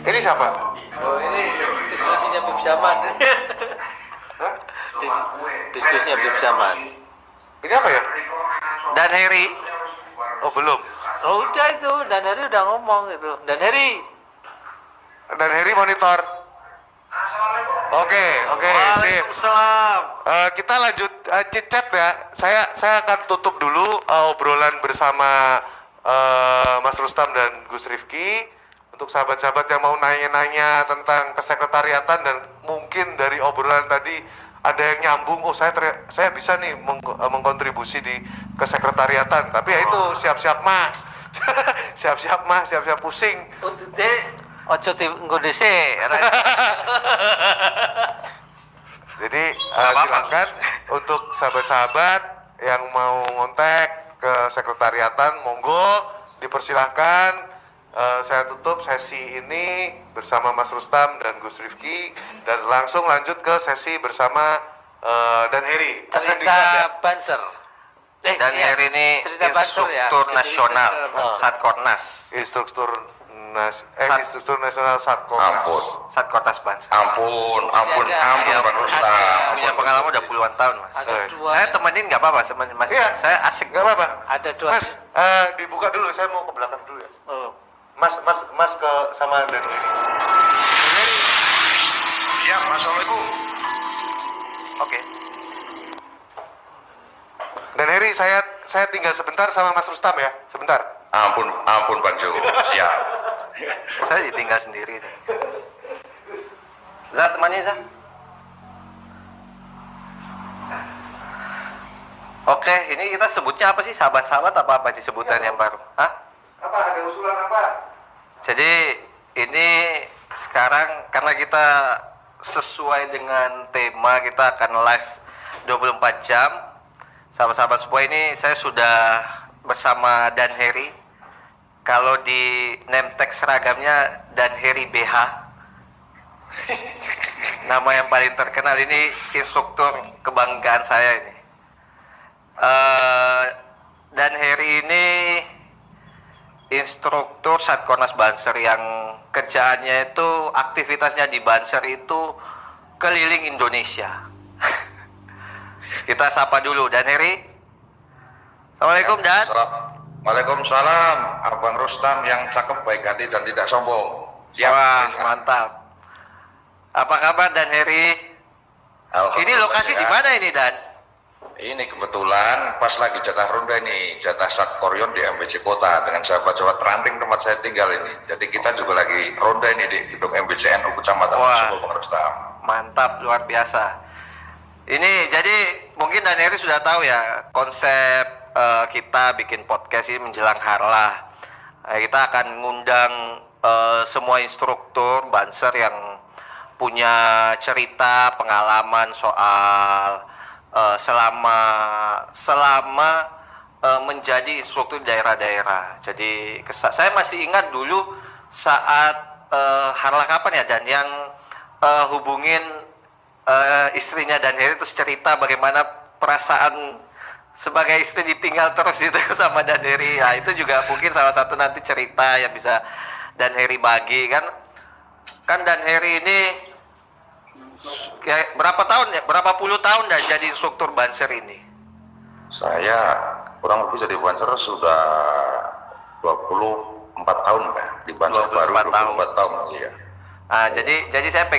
Ini siapa? Oh ini diskusinya Bib Zaman. Hah? Diskusinya Bib Zaman. Ini apa ya? Dan Heri. Oh belum. Oh udah itu, Dan Heri udah ngomong itu. Dan Heri. Dan Heri monitor. Oke, sip. Waalaikumsalam. Kita lanjut chit-chat ya. Saya akan tutup dulu obrolan bersama Mas Rustam dan Gus Rifki. Untuk sahabat-sahabat yang mau nanya-nanya tentang kesekretariatan dan mungkin dari obrolan tadi ada yang nyambung, oh saya bisa nih mengkontribusi di kesekretariatan. Tapi ya itu siap-siap mah. siap-siap pusing. Untuk deh, ojo nggo dhisik. Jadi silakan untuk sahabat-sahabat yang mau ngontek ke sekretariatan, monggo dipersilahkan. Saya tutup sesi ini bersama Mas Rustam dan Gus Rifki dan langsung lanjut ke sesi bersama Dan Heri. Cerita Banser. Dan iya, Heri ini instruktur nasional Satkornas. Instruktur nasional Satkornas. Ampun, Satkornas Banser. ampun Pak Rustam. Punya pengalaman udah puluhan tahun, Mas. Ada dua. Saya temenin nggak apa-apa, Mas. Iya. Saya asik. Nggak apa-apa. Ada dua. Mas, dibuka dulu. Saya mau ke belakang dulu ya. Oh. Mas ke sama Dan Heri. Ya, Assalamualaikum. Oke. Dan Heri, saya tinggal sebentar sama Mas Rustam ya. Sebentar. Ampun Pak Jo. Siap. Saya ditinggal sendiri nih. Za, temani Za. Oke, ini kita sebutnya apa sih? Sahabat-sahabat apa di sebutan yang baru? Hah? Apa? Ada usulan apa? Jadi ini sekarang karena kita sesuai dengan tema, kita akan live 24 jam. Sahabat-sahabat semua, ini saya sudah bersama Dan Heri. Kalau di name tag seragamnya Dan Heri BH. Nama yang paling terkenal, ini instruktur kebanggaan saya ini. Dan Heri ini instruktur Satkornas Banser yang kerjaannya itu, aktivitasnya di Banser itu keliling Indonesia. Kita sapa dulu Dan Heri. Assalamualaikum Dan. Waalaikumsalam, Abang Rustam yang cakep, baik hati dan tidak sombong. Siap. Wah, mantap. Apa kabar Dan Heri? Ini lokasi di mana ini Dan? Ini kebetulan pas lagi jatah ronda ini, jatah Satkoryon di MBC Kota dengan sahabat-sahabat ranting tempat saya tinggal ini. Jadi kita juga lagi ronda ini di gedung MBCNU Kecamatan Solo, Bang Rustam. Mantap, luar biasa. Ini jadi mungkin Dan Heri sudah tahu ya konsep kita bikin podcast ini menjelang Harlah. Kita akan ngundang semua instruktur Banser yang punya cerita pengalaman soal selama menjadi instruktur di daerah-daerah. Jadi saya masih ingat dulu saat Harlah kapan ya Dan yang hubungin istrinya Dan Heri terus cerita bagaimana perasaan sebagai istri ditinggal terus itu sama Dan Heri. Nah, itu juga mungkin salah satu nanti cerita yang bisa Dan Heri bagi kan Dan Heri ini kayak berapa puluh tahun dah jadi instruktur Banser ini? Saya kurang lebih jadi Banser sudah 24 tahun Pak. Di Banser baru 24 tahun. Iya. Ah, jadi saya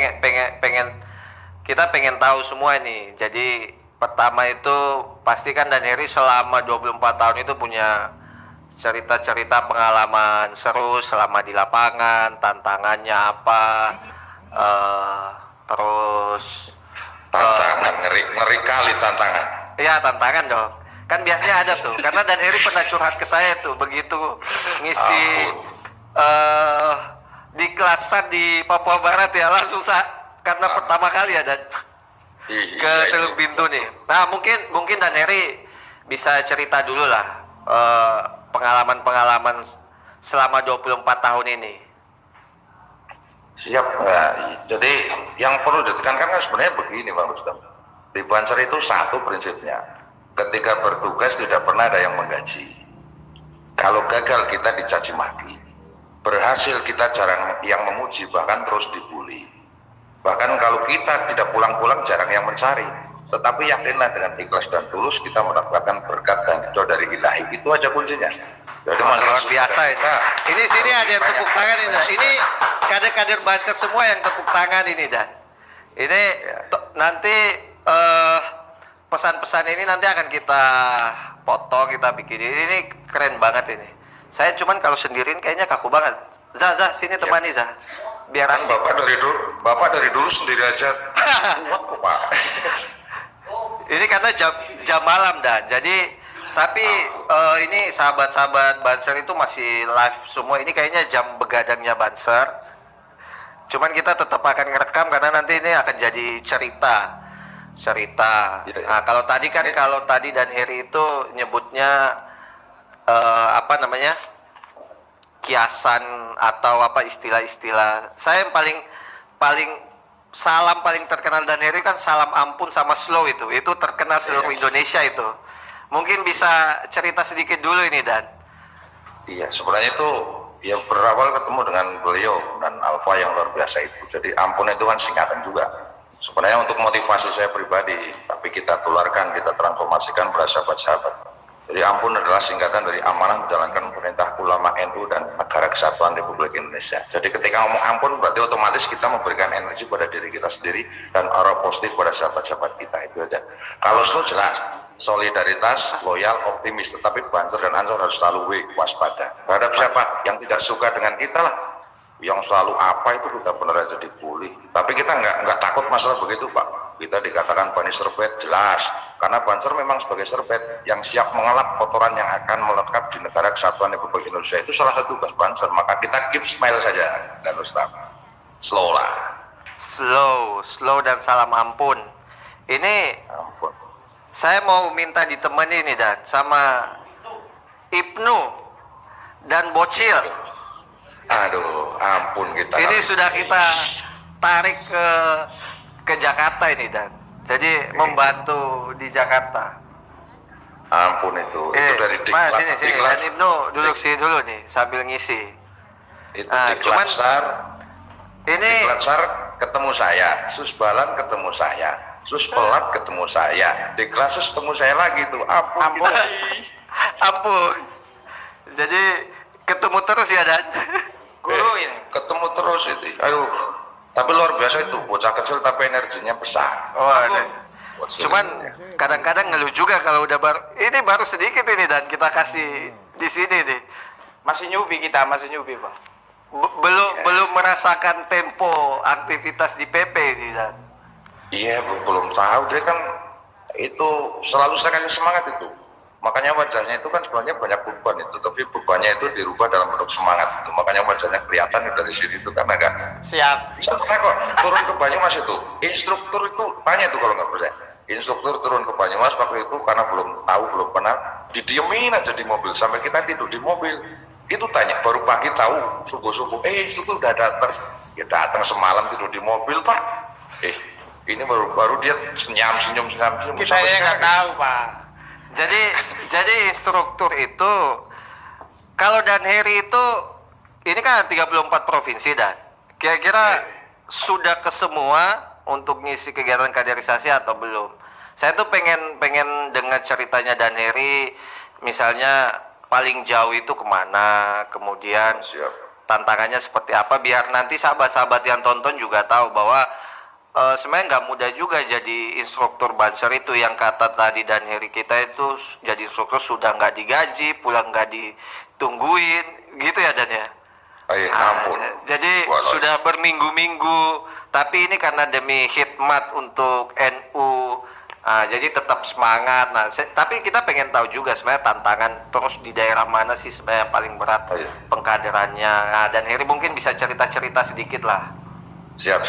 kita pengen tahu semua ini. Jadi pertama itu pastikan Dan Heri selama 24 tahun itu punya cerita-cerita pengalaman seru selama di lapangan, tantangannya apa, terus Tantangan, ngeri kali tantangan. iya tantangan dong. Kan biasanya ada tuh, karena Dan Heri pernah curhat ke saya tuh, begitu ngisi di klasan di Papua Barat ya langsung karena pertama kali ya Dan ke Teluk Bintu nih. Nah mungkin Dan Heri bisa cerita dulu lah pengalaman selama 24 tahun ini. Siap. Nah, jadi yang perlu ditekankan kan sebenarnya begini Bang Rustam. Di Banser itu satu prinsipnya. Ketika bertugas tidak pernah ada yang menggaji. Kalau gagal kita dicaci maki. berhasil kita jarang yang memuji, bahkan terus dibully. Bahkan kalau kita tidak pulang-pulang jarang yang mencari. Tetapi yakinlah dengan ikhlas dan tulus kita mendapatkan berkat dan ridho dari ilahi. Itu aja kuncinya. Jadi Luar biasa ini. Ini sini ada yang tepuk tangan ini. Dan. Ini kader-kader Banser semua yang tepuk tangan ini dan. Ini nanti pesan-pesan ini nanti akan kita foto, kita bikin. Ini keren banget ini. Saya cuman kalau sendirian kayaknya kaku banget. Zah, sini temani Zah. Biar kan asik. Bapak dari dulu sendiri aja kuat kok Pak. Ini karena jam malam dan. Jadi tapi ini sahabat-sahabat Banser itu masih live semua. Ini kayaknya jam begadangnya Banser. Cuman kita tetap akan ngerekam karena nanti ini akan jadi cerita. Nah, kalau tadi dan Heri itu nyebutnya apa namanya? Kiasan atau apa istilah-istilah. Saya yang paling salam paling terkenal dan Heri kan salam ampun sama slow itu terkenal seluruh Indonesia itu. Mungkin bisa cerita sedikit dulu ini Dan. Iya, sebenarnya itu ya berawal ketemu dengan beliau dan Alfa yang luar biasa itu. Jadi ampun itu kan singkatan juga. Sebenarnya untuk motivasi saya pribadi, tapi kita tularkan, kita transformasikan pada sahabat-sahabat. Jadi ampun adalah singkatan dari amanah menjalankan perintah ulama NU dan Negara Kesatuan Republik Indonesia. Jadi ketika ngomong ampun berarti otomatis kita memberikan energi pada diri kita sendiri dan aura positif pada sahabat-sahabat kita, itu aja. Kalau slow jelas, solidaritas, loyal, optimis, tetapi Banser dan Ansor harus selalu waspada. Terhadap siapa? Yang tidak suka dengan kita lah. Yang selalu apa itu kita benar aja dibully. Tapi kita nggak takut masalah begitu Pak. Kita dikatakan Bani Serbet jelas. Karena Banser memang sebagai serbet yang siap mengelap kotoran yang akan melekat di Negara Kesatuan Republik Indonesia. Itu salah satu tugas Banser. Maka kita keep smile saja dan Ustaz. Slow lah. Slow dan salam ampun. Ini Ampun. saya mau minta ditemani nih Dan sama Ibnu dan Bocil. Aduh, ampun kita. Ini sudah kita tarik ke Jakarta ini Dan. Jadi membantu di Jakarta. Ampun itu dari Mas Diklat. sini Dan Ibnu duduk sini dulu nih sambil ngisi. Itu Nah, Diklat Sar. Ini Diklat Sar ketemu saya, Susbalan ketemu saya, Suspelat ketemu saya, Diklasus ketemu saya lagi tuh. Ampun. ampun. Jadi ketemu terus ya Dan. Guru ini. Ketemu terus itu. Aduh. Tapi luar biasa itu, bocah kecil tapi energinya besar. Cuman kadang-kadang ngeluh juga kalau udah ini baru sedikit ini Dan kita kasih di sini nih. Masih nyubi kita, Bang. Belum merasakan tempo aktivitas di PP ini Dan. Iya, belum tahu dia kan itu selalu saya kasih semangat itu. Makanya wajahnya itu kan sebenarnya banyak beban itu, tapi bebannya itu dirubah dalam bentuk semangat itu. Makanya wajahnya kelihatan dari sini itu karena kan. Siap. Saya pernah kok turun ke Banyumas itu, instruktur itu tanya tuh kalau nggak percaya. Instruktur turun ke Banyumas waktu itu karena belum tahu, belum pernah, didiemin aja di mobil sampai kita tidur di mobil. Itu tanya, baru pagi tahu subuh-subuh, instruktur udah datang. Ya datang semalam tidur di mobil Pak. Ini baru dia senyum. Kita nggak tahu Pak. Jadi instruktur itu kalau Dan Heri itu ini kan 34 provinsi Dan. Kira-kira sudah ke semua untuk ngisi kegiatan kaderisasi atau belum? Saya tuh pengen dengar ceritanya Dan Heri, misalnya paling jauh itu kemana, kemudian tantangannya seperti apa, biar nanti sahabat-sahabat yang tonton juga tahu bahwa sebenarnya nggak mudah juga jadi instruktur Banser itu. Yang kata tadi Dan Heri kita itu jadi instruktur sudah nggak digaji, pulang nggak ditungguin, gitu ya Dan ya. Ampun. Jadi sudah berminggu-minggu, tapi ini karena demi khidmat untuk NU, jadi tetap semangat. Nah, tapi kita pengen tahu juga sebenarnya tantangan terus di daerah mana sih sebenarnya yang paling berat pengkaderannya. Nah, Dan Heri mungkin bisa cerita-cerita sedikit lah. Siap.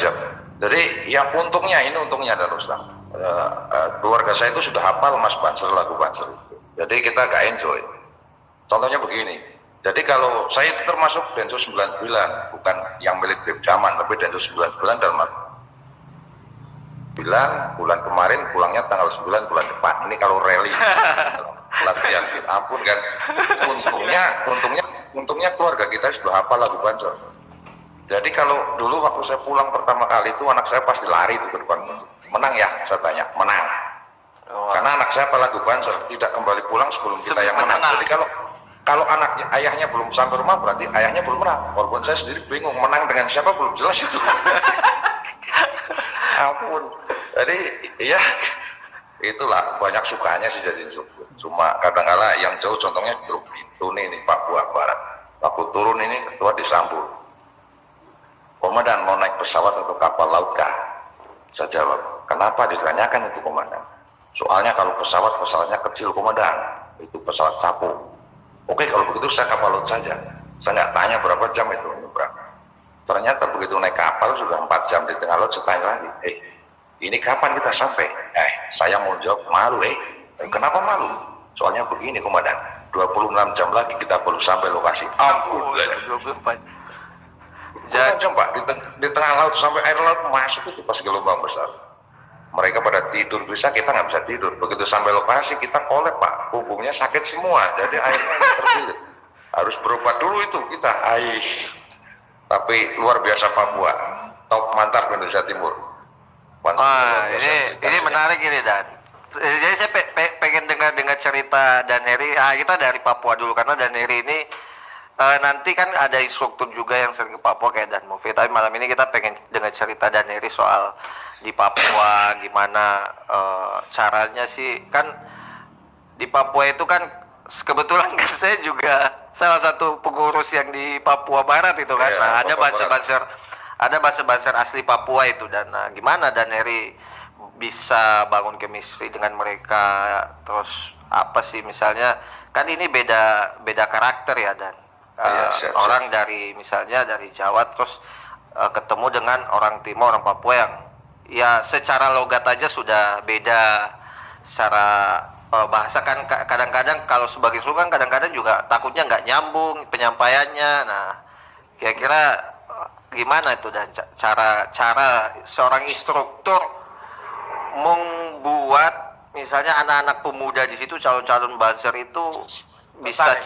Jadi yang untungnya dan Ustaz, keluarga saya itu sudah hafal Mas Banser, lagu Banser itu. Jadi kita gak enjoy. Contohnya begini. Jadi kalau saya itu termasuk Densus 99, bukan yang milik Brib Jaman, tapi Densus 99 dalam bulan kemarin, pulangnya tanggal 9 bulan depan. Ini kalau rally latihan, ampun kan. Untungnya untungnya keluarga kita sudah hafal lagu Banser. Jadi kalau dulu waktu saya pulang pertama kali itu anak saya pasti lari itu ke depan. Menang ya, saya tanya, menang. Karena anak saya hafal lagu Banser, tidak kembali pulang sebelum kita yang menang. Jadi kalau anaknya, ayahnya belum sampai rumah berarti ayahnya belum menang. Walaupun saya sendiri bingung menang dengan siapa belum jelas itu. Ampun. Jadi ya itulah banyak sukanya sih jadi cuma kadang-kala yang jauh contohnya di Teluk Bintuni ini Papua Barat. Waktu turun ini ketua disambut. Komandan mau naik pesawat atau kapal laut kah? Saya jawab, kenapa ditanyakan itu komandan? Soalnya kalau pesawatnya kecil komandan, itu pesawat capung. Oke kalau begitu saya kapal laut saja. Saya nggak tanya berapa jam itu nyebrang. Ternyata begitu naik kapal sudah 4 jam di tengah laut, saya tanya lagi, ini kapan kita sampai? Saya mau jawab malu kenapa malu? Soalnya begini komandan, 26 jam lagi kita baru sampai lokasi. Ampun. 24. Jam Pak, di tengah laut sampai air laut masuk itu pas gelombang besar. Mereka pada tidur bisa, kita nggak bisa tidur. Begitu sampai lokasi kita kolek Pak, punggungnya sakit semua. Jadi airnya terpilih. Harus berobat dulu itu kita. Tapi luar biasa Papua, top mantap Indonesia Timur. Wah, ini menarik ini Dan. Jadi saya pengen dengar cerita Dan Heri. Kita dari Papua dulu karena Dan Heri ini nanti kan ada instruktur juga yang sering ke Papua kayak Dan Movie. Tapi malam ini kita pengen dengar cerita Dan Heri soal di Papua gimana caranya sih. Kan di Papua itu kan kebetulan kan saya juga salah satu pengurus yang di Papua Barat itu kan. Nah, ada banser asli Papua itu dan gimana Dan Heri bisa bangun chemistry dengan mereka, terus apa sih misalnya kan ini beda karakter ya Dan. Orang dari misalnya dari Jawa terus ketemu dengan orang Timur, orang Papua yang ya secara logat aja sudah beda, secara bahasa kan kadang-kadang kalau sebagai suku kan kadang-kadang juga takutnya nggak nyambung penyampaiannya. Nah kira-kira gimana itu Dan cara seorang instruktur membuat misalnya anak-anak pemuda di situ calon-calon banser itu bisa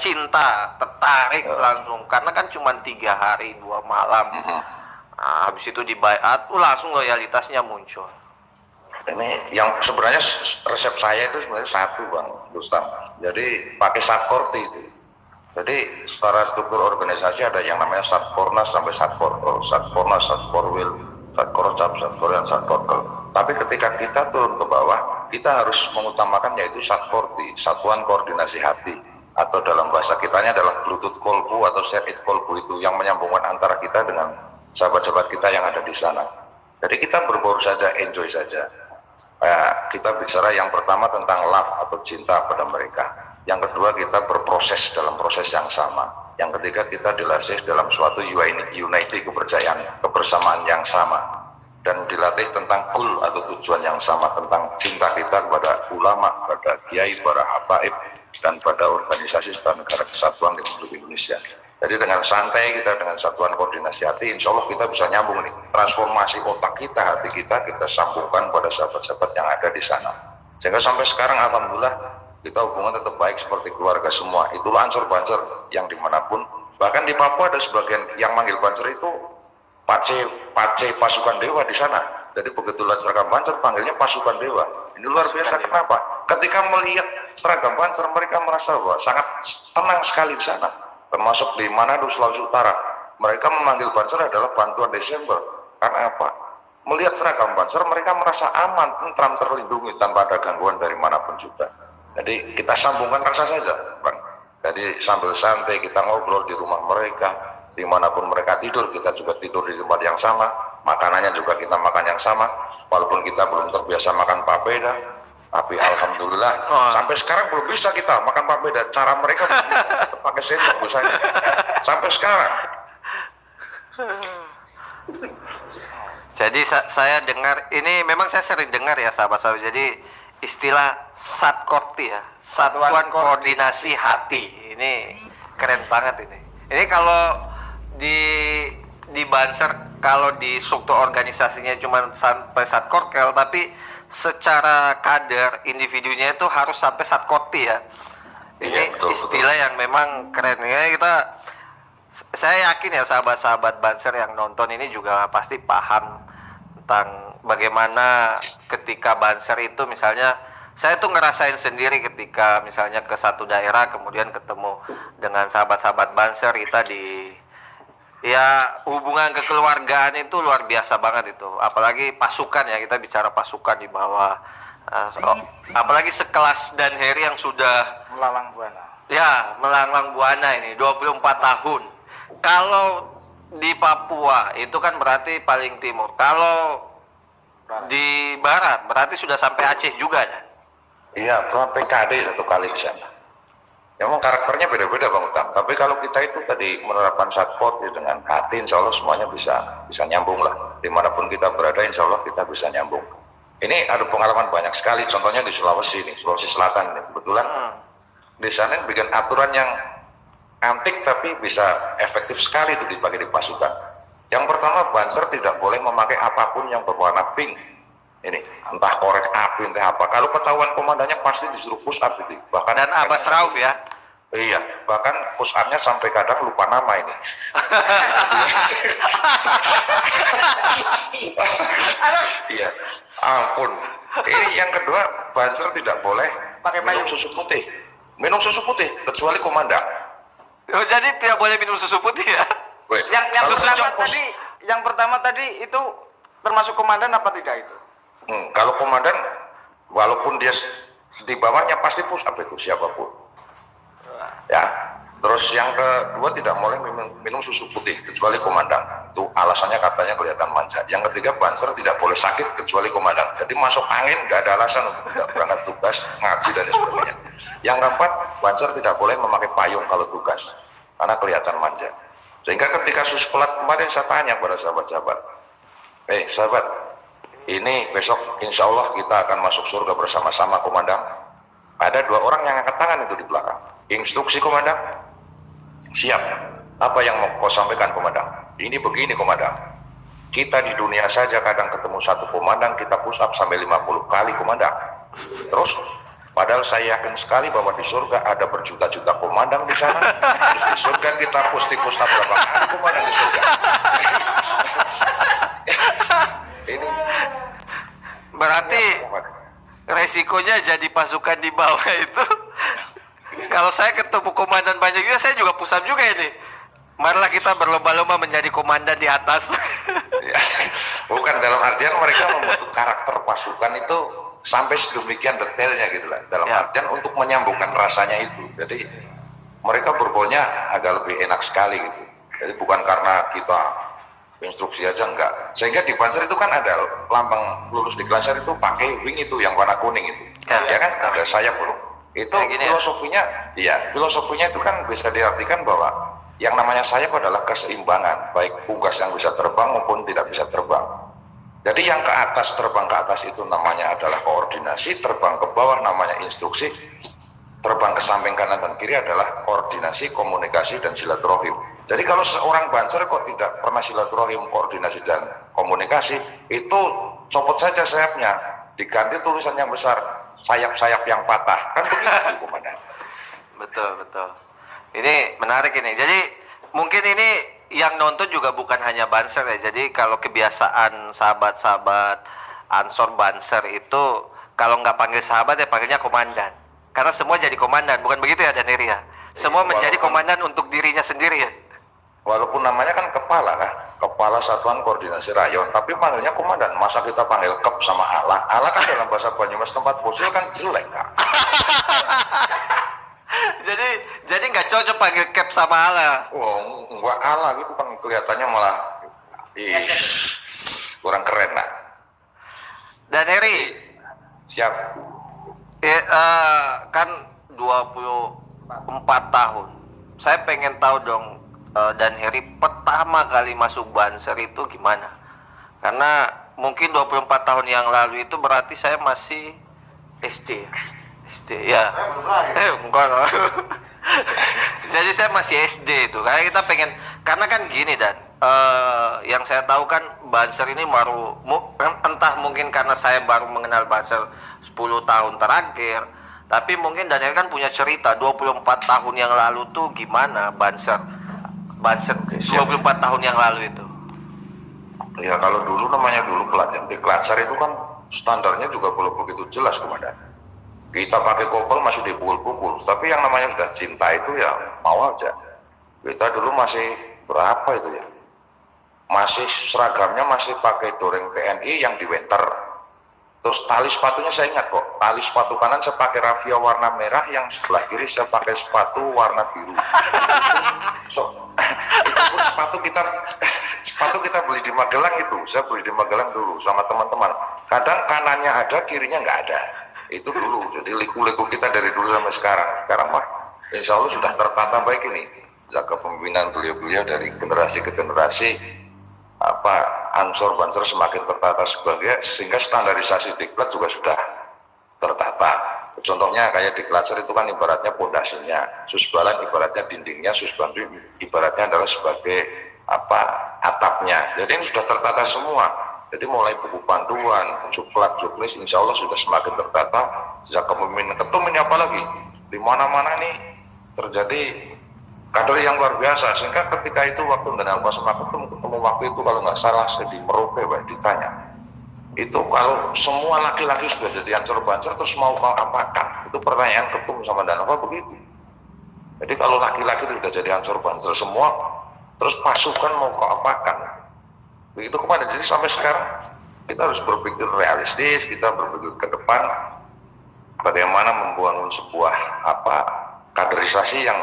tertarik langsung karena kan cuma 3 hari 2 malam. Nah, habis itu dibayat langsung loyalitasnya muncul. Ini yang sebenarnya resep saya itu sebenarnya satu Bang Rustam. Jadi pakai satkorti itu. Jadi secara struktur organisasi ada yang namanya satkornas sampai satkorkol, satkornas, satkorwil, satkorcap, satkoryan, satkorkel. Tapi ketika kita turun ke bawah, kita harus mengutamakan yaitu satkorti, satuan koordinasi hati. Atau dalam bahasa kitanya adalah Bluetooth kolbu atau set-it kolbu itu yang menyambungkan antara kita dengan sahabat-sahabat kita yang ada di sana. Jadi kita berbaur saja, enjoy saja. Kita bicara yang pertama tentang love atau cinta pada mereka. Yang kedua kita berproses dalam proses yang sama. Yang ketiga kita dilatih dalam suatu unity kebersamaan yang sama. Dan dilatih tentang goal atau tujuan yang sama, tentang cinta kita kepada ulama, pada kiai, para habaib, dan pada organisasi Setara Negara Kesatuan Republik Indonesia. Jadi dengan santai kita dengan satuan koordinasi hati, insya Allah kita bisa nyambung nih. Transformasi otak kita, hati kita sambungkan pada sahabat-sahabat yang ada di sana. Sehingga sampai sekarang alhamdulillah kita hubungan tetap baik seperti keluarga semua. Itulah Ansor Banser yang dimanapun. Bahkan di Papua ada sebagian yang manggil Banser itu Pace pasukan dewa di sana. Jadi begitu lihat seragam Banser panggilnya pasukan dewa. Ini luar biasa. Kenapa? Ketika melihat seragam Banser mereka merasa bahwa sangat tenang sekali di sana. Termasuk di Manado, Sulawesi Utara. Mereka memanggil Banser adalah bantuan Desember. Karena apa? Melihat seragam Banser mereka merasa aman, tentram, terlindungi tanpa ada gangguan dari manapun juga. Jadi kita sambungkan rasa saja, Bang. Jadi sambil santai kita ngobrol di rumah mereka. Dimanapun mereka tidur, kita juga tidur di tempat yang sama, makanannya juga kita makan yang sama, walaupun kita belum terbiasa makan papeda, tapi alhamdulillah sampai sekarang belum bisa kita makan papeda, cara mereka tetap pakai sendok misalnya, sampai sekarang. Jadi saya dengar, ini memang saya sering dengar ya sahabat-sahabat, jadi istilah satkorti ya, satuan koordinasi hati, ini keren banget ini. Ini kalau di Banser, kalau di struktur organisasinya cuma sampai satkorkel, tapi secara kader individunya itu harus sampai satkorti ya. Ini betul, istilah yang memang keren ya. Kita saya yakin ya sahabat-sahabat Banser yang nonton ini juga pasti paham tentang bagaimana ketika Banser itu misalnya saya tuh ngerasain sendiri ketika misalnya ke satu daerah kemudian ketemu dengan sahabat-sahabat Banser kita di ya hubungan kekeluargaan itu luar biasa banget itu, apalagi pasukan ya, kita bicara pasukan di bawah apalagi sekelas Dan Heri yang sudah Melalang buana. ya melanglang buana ini 24 tahun. Kalau di Papua itu kan berarti paling timur. Kalau di barat berarti sudah sampai Aceh juga kan? Iya, pernah PKD satu kali di sana. Ya, memang karakternya beda-beda Bang Utam. Tapi kalau kita itu tadi menerapkan satpot ya, dengan hati, insya Allah semuanya bisa nyambung lah. Dimanapun kita berada, insya Allah kita bisa nyambung. Ini ada pengalaman banyak sekali. Contohnya di Sulawesi nih, Sulawesi Selatan nih. Kebetulan di sana bikin aturan yang antik tapi bisa efektif sekali itu dipakai di pasukan. Yang pertama, Banser tidak boleh memakai apapun yang berwarna pink. Ini entah korek api entah apa. Kalau ketahuan komandannya pasti disuruh push up itu. Bahkan Dan Abbas Rauf ya. Iya, bahkan push up-nya sampai kadang lupa nama ini. Iya, ampun. Ini yang kedua, Banser tidak boleh Pakai minum payung. susu putih. Minum susu putih kecuali komandan. Oh, jadi tidak boleh minum susu putih ya? Weh, Yang kalau pertama sejak pos- tadi, yang pertama tadi itu termasuk komandan apa tidak itu? kalau komandan, walaupun dia di bawahnya pasti push up itu siapapun. Ya. Terus yang kedua tidak boleh minum susu putih kecuali komandan. Itu alasannya katanya kelihatan manja. Yang ketiga, Banser tidak boleh sakit kecuali komandan. Jadi masuk angin nggak ada alasan untuk tidak berangkat tugas, ngaji dan sebagainya. Yang keempat, Banser tidak boleh memakai payung kalau tugas karena kelihatan manja. Sehingga ketika Suspelat kemarin saya tanya pada sahabat-sahabat, sahabat, ini besok insya Allah kita akan masuk surga bersama-sama komandan. Ada 2 orang yang angkat tangan itu di belakang. Instruksi komandan, siap. Apa yang mau kau sampaikan komandan? Ini begini komandan. Kita di dunia saja kadang ketemu satu komandan kita push up sampai 50 kali komandan. Terus padahal saya yakin sekali bahwa di surga ada berjuta-juta komandan di sana. Terus di surga kita push up berapa kali komandan di surga. Ini Berarti resikonya jadi pasukan di bawah itu kalau saya ketemu komandan banyak juga, saya juga pusat juga ini. Marilah kita berlomba-lomba menjadi komandan di atas. ya, bukan dalam artian mereka membentuk karakter pasukan itu sampai sedemikian detailnya gitu lah. Dalam Ya. artian untuk menyambungkan rasanya itu. Jadi mereka berbolnya agak lebih enak sekali gitu. Jadi bukan karena kita instruksi aja enggak. Sehingga di Banser itu kan ada lambang lulus di Lanser itu pakai wing itu yang warna kuning itu. Ya. Ya kan ada sayap bro. Itu Kayak gini ya? filosofinya itu kan bisa diartikan bahwa yang namanya sayap adalah keseimbangan, baik unggas yang bisa terbang maupun tidak bisa terbang. Jadi yang ke atas, terbang ke atas itu namanya adalah koordinasi, terbang ke bawah namanya instruksi, terbang ke samping kanan dan kiri adalah koordinasi, komunikasi, dan silaturahim. Jadi kalau seorang Banser kok tidak pernah silaturahim, koordinasi, dan komunikasi, itu copot saja sayapnya, diganti tulisan yang besar, sayap-sayap yang patah. Kan begitu, komandan. Betul. Ini menarik ini. Jadi mungkin ini yang nonton juga bukan hanya Banser ya. Jadi kalau kebiasaan sahabat-sahabat Ansor Banser itu kalau nggak panggil sahabat ya panggilnya komandan. Karena semua jadi komandan, bukan begitu ya Daneri ya? Semua menjadi komandan untuk dirinya sendiri ya. Walaupun namanya kan kepala Satuan Koordinasi Rayon, tapi panggilnya komandan. Masa kita panggil kep sama Allah? Allah kan dalam bahasa Banyumas tempat bocil kan jelek kan? jadi nggak cocok panggil Cap sama Allah. Oh, enggak Allah gitu kan kelihatannya malah kurang keren lah. Daneri, Siap. kan 24 tahun. Saya pengen tahu dong Dan Heri pertama kali masuk Banser itu gimana? Karena mungkin 24 tahun yang lalu itu berarti saya masih SD. SD ya. Enggak lah. Jadi saya masih SD itu. Karena kita pengen, karena kan gini Dan, yang saya tahu kan Banser ini baru entah mungkin karena saya baru mengenal Banser 10 tahun terakhir, tapi mungkin Daniel kan punya cerita 24 tahun yang lalu tuh gimana Banser Banser Oke, siap. 24 tahun yang lalu itu. Ya kalau dulu namanya dulu pelatihan di Klatsar itu kan standarnya juga belum begitu jelas Komandan. Kita pakai kopel masih dipukul-pukul, tapi yang namanya sudah cinta itu ya mau aja. Kita dulu masih berapa itu ya? Masih seragamnya masih pakai doreng TNI yang di winter. Terus tali sepatunya saya ingat kok, tali sepatu kanan saya pakai raffia warna merah, yang sebelah kiri saya pakai sepatu warna biru. Itu pun sepatu kita beli di Magelang itu, saya beli di Magelang dulu sama teman-teman. Kadang kanannya ada, kirinya nggak ada. Itu dulu, jadi liku-liku kita dari dulu sampai sekarang. Sekarang mah insya Allah sudah tertata baik ini. Jaga pemimpinan beliau-beliau dari generasi ke generasi, Ansor Banser semakin tertata sehingga standarisasi diklat juga sudah tertata. Contohnya kayak di Klatsar itu kan ibaratnya pondasinya, Susbalan ibaratnya dindingnya, Susbandu ibaratnya adalah sebagai atapnya. Jadi ini sudah tertata semua. Jadi mulai buku panduan, coklat, juklis, insya Allah sudah semakin tertata. Sejak kepemimpinan ketum ini apalagi di mana-mana nih terjadi kader yang luar biasa, sehingga ketika itu waktu dan Alfa sama ketemu waktu itu kalau nggak salah saya di Merauke ditanya, itu kalau semua laki-laki sudah jadi Ansor Banser terus mau kau apakan? Itu pertanyaan ketum sama Dan Alfa begitu. Jadi kalau laki-laki itu sudah jadi Ansor Banser semua, terus pasukan mau kau apakan? Begitu kemana? Jadi sampai sekarang kita harus berpikir realistis, kita berpikir ke depan bagaimana membangun sebuah kaderisasi yang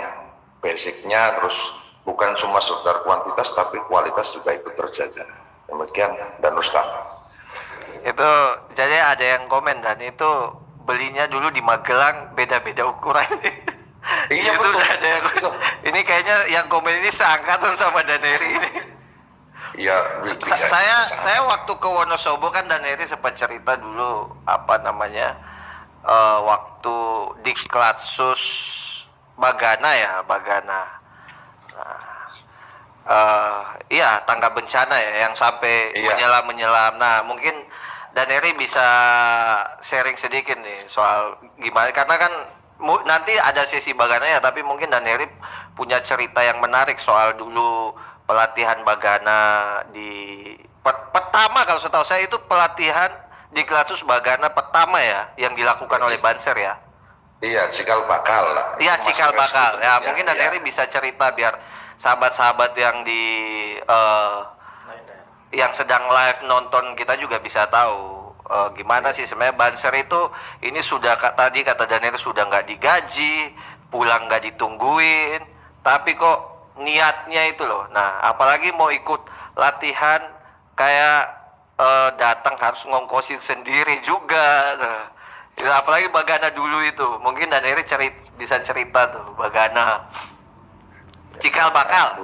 basicnya terus bukan cuma sekedar kuantitas tapi kualitas juga ikut terjaga. Demikian dan Rustam. Itu jadi ada yang komen, dan itu belinya dulu di Magelang beda-beda ukuran. Iya itu betul. Ada yang, ini kayaknya yang komen ini seangkatan sama Daneri ini. Iya. Saya waktu ke Wonosobo kan Daneri sempat cerita dulu waktu di Klatsus Bagana ya, iya tangga bencana ya yang sampai menyelam. Nah mungkin Daneri bisa sharing sedikit nih soal gimana, karena kan nanti ada sesi Bagana ya, tapi mungkin Daneri punya cerita yang menarik soal dulu pelatihan Bagana di pertama, kalau setahu saya itu pelatihan di Klatsus Bagana pertama ya yang dilakukan oleh Banser ya. Iya, cikal bakal lah. Iya, cikal bakal. Ya, mungkin Daneri bisa cerita biar sahabat-sahabat yang yang sedang live nonton kita juga bisa tahu gimana sih sebenarnya Banser itu. Ini sudah tadi kata Daneri sudah nggak digaji, pulang nggak ditungguin, tapi kok niatnya itu loh. Nah, apalagi mau ikut latihan kayak datang harus ngongkosin sendiri juga. Nah, apalagi Bagana dulu itu, mungkin Daneri bisa cerita tuh Bagana cikal bakal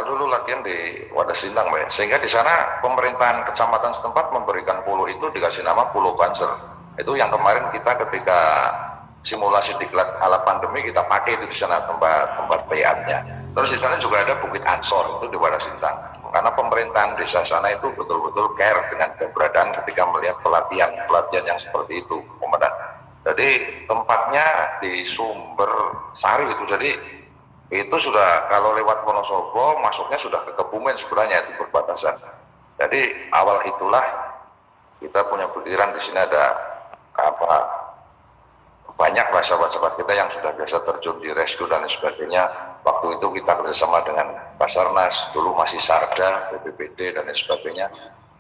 dulu latihan di Wadas Sintang, Mbak. Sehingga di sana pemerintahan kecamatan setempat memberikan pulau itu dikasih nama Pulau Banser. Itu yang kemarin kita ketika simulasi diklat ala pandemi kita pakai itu di sana tempat PA-nya. Terus di sana juga ada Bukit Ansor itu di Wadas Sintang. Karena pemerintahan desa sana itu betul-betul care dengan keberadaan ketika melihat pelatihan yang seperti itu, Komandan. Jadi tempatnya di Sumber Sari itu, jadi itu sudah kalau lewat Wonosobo masuknya sudah ke Kebumen sebenarnya, itu perbatasan. Jadi awal itulah kita punya pikiran di sini ada banyaklah sahabat-sahabat kita yang sudah biasa terjun di rescue dan sebagainya. Waktu itu kita kerjasama dengan Basarnas, dulu masih Sarda, BPBD dan sebagainya.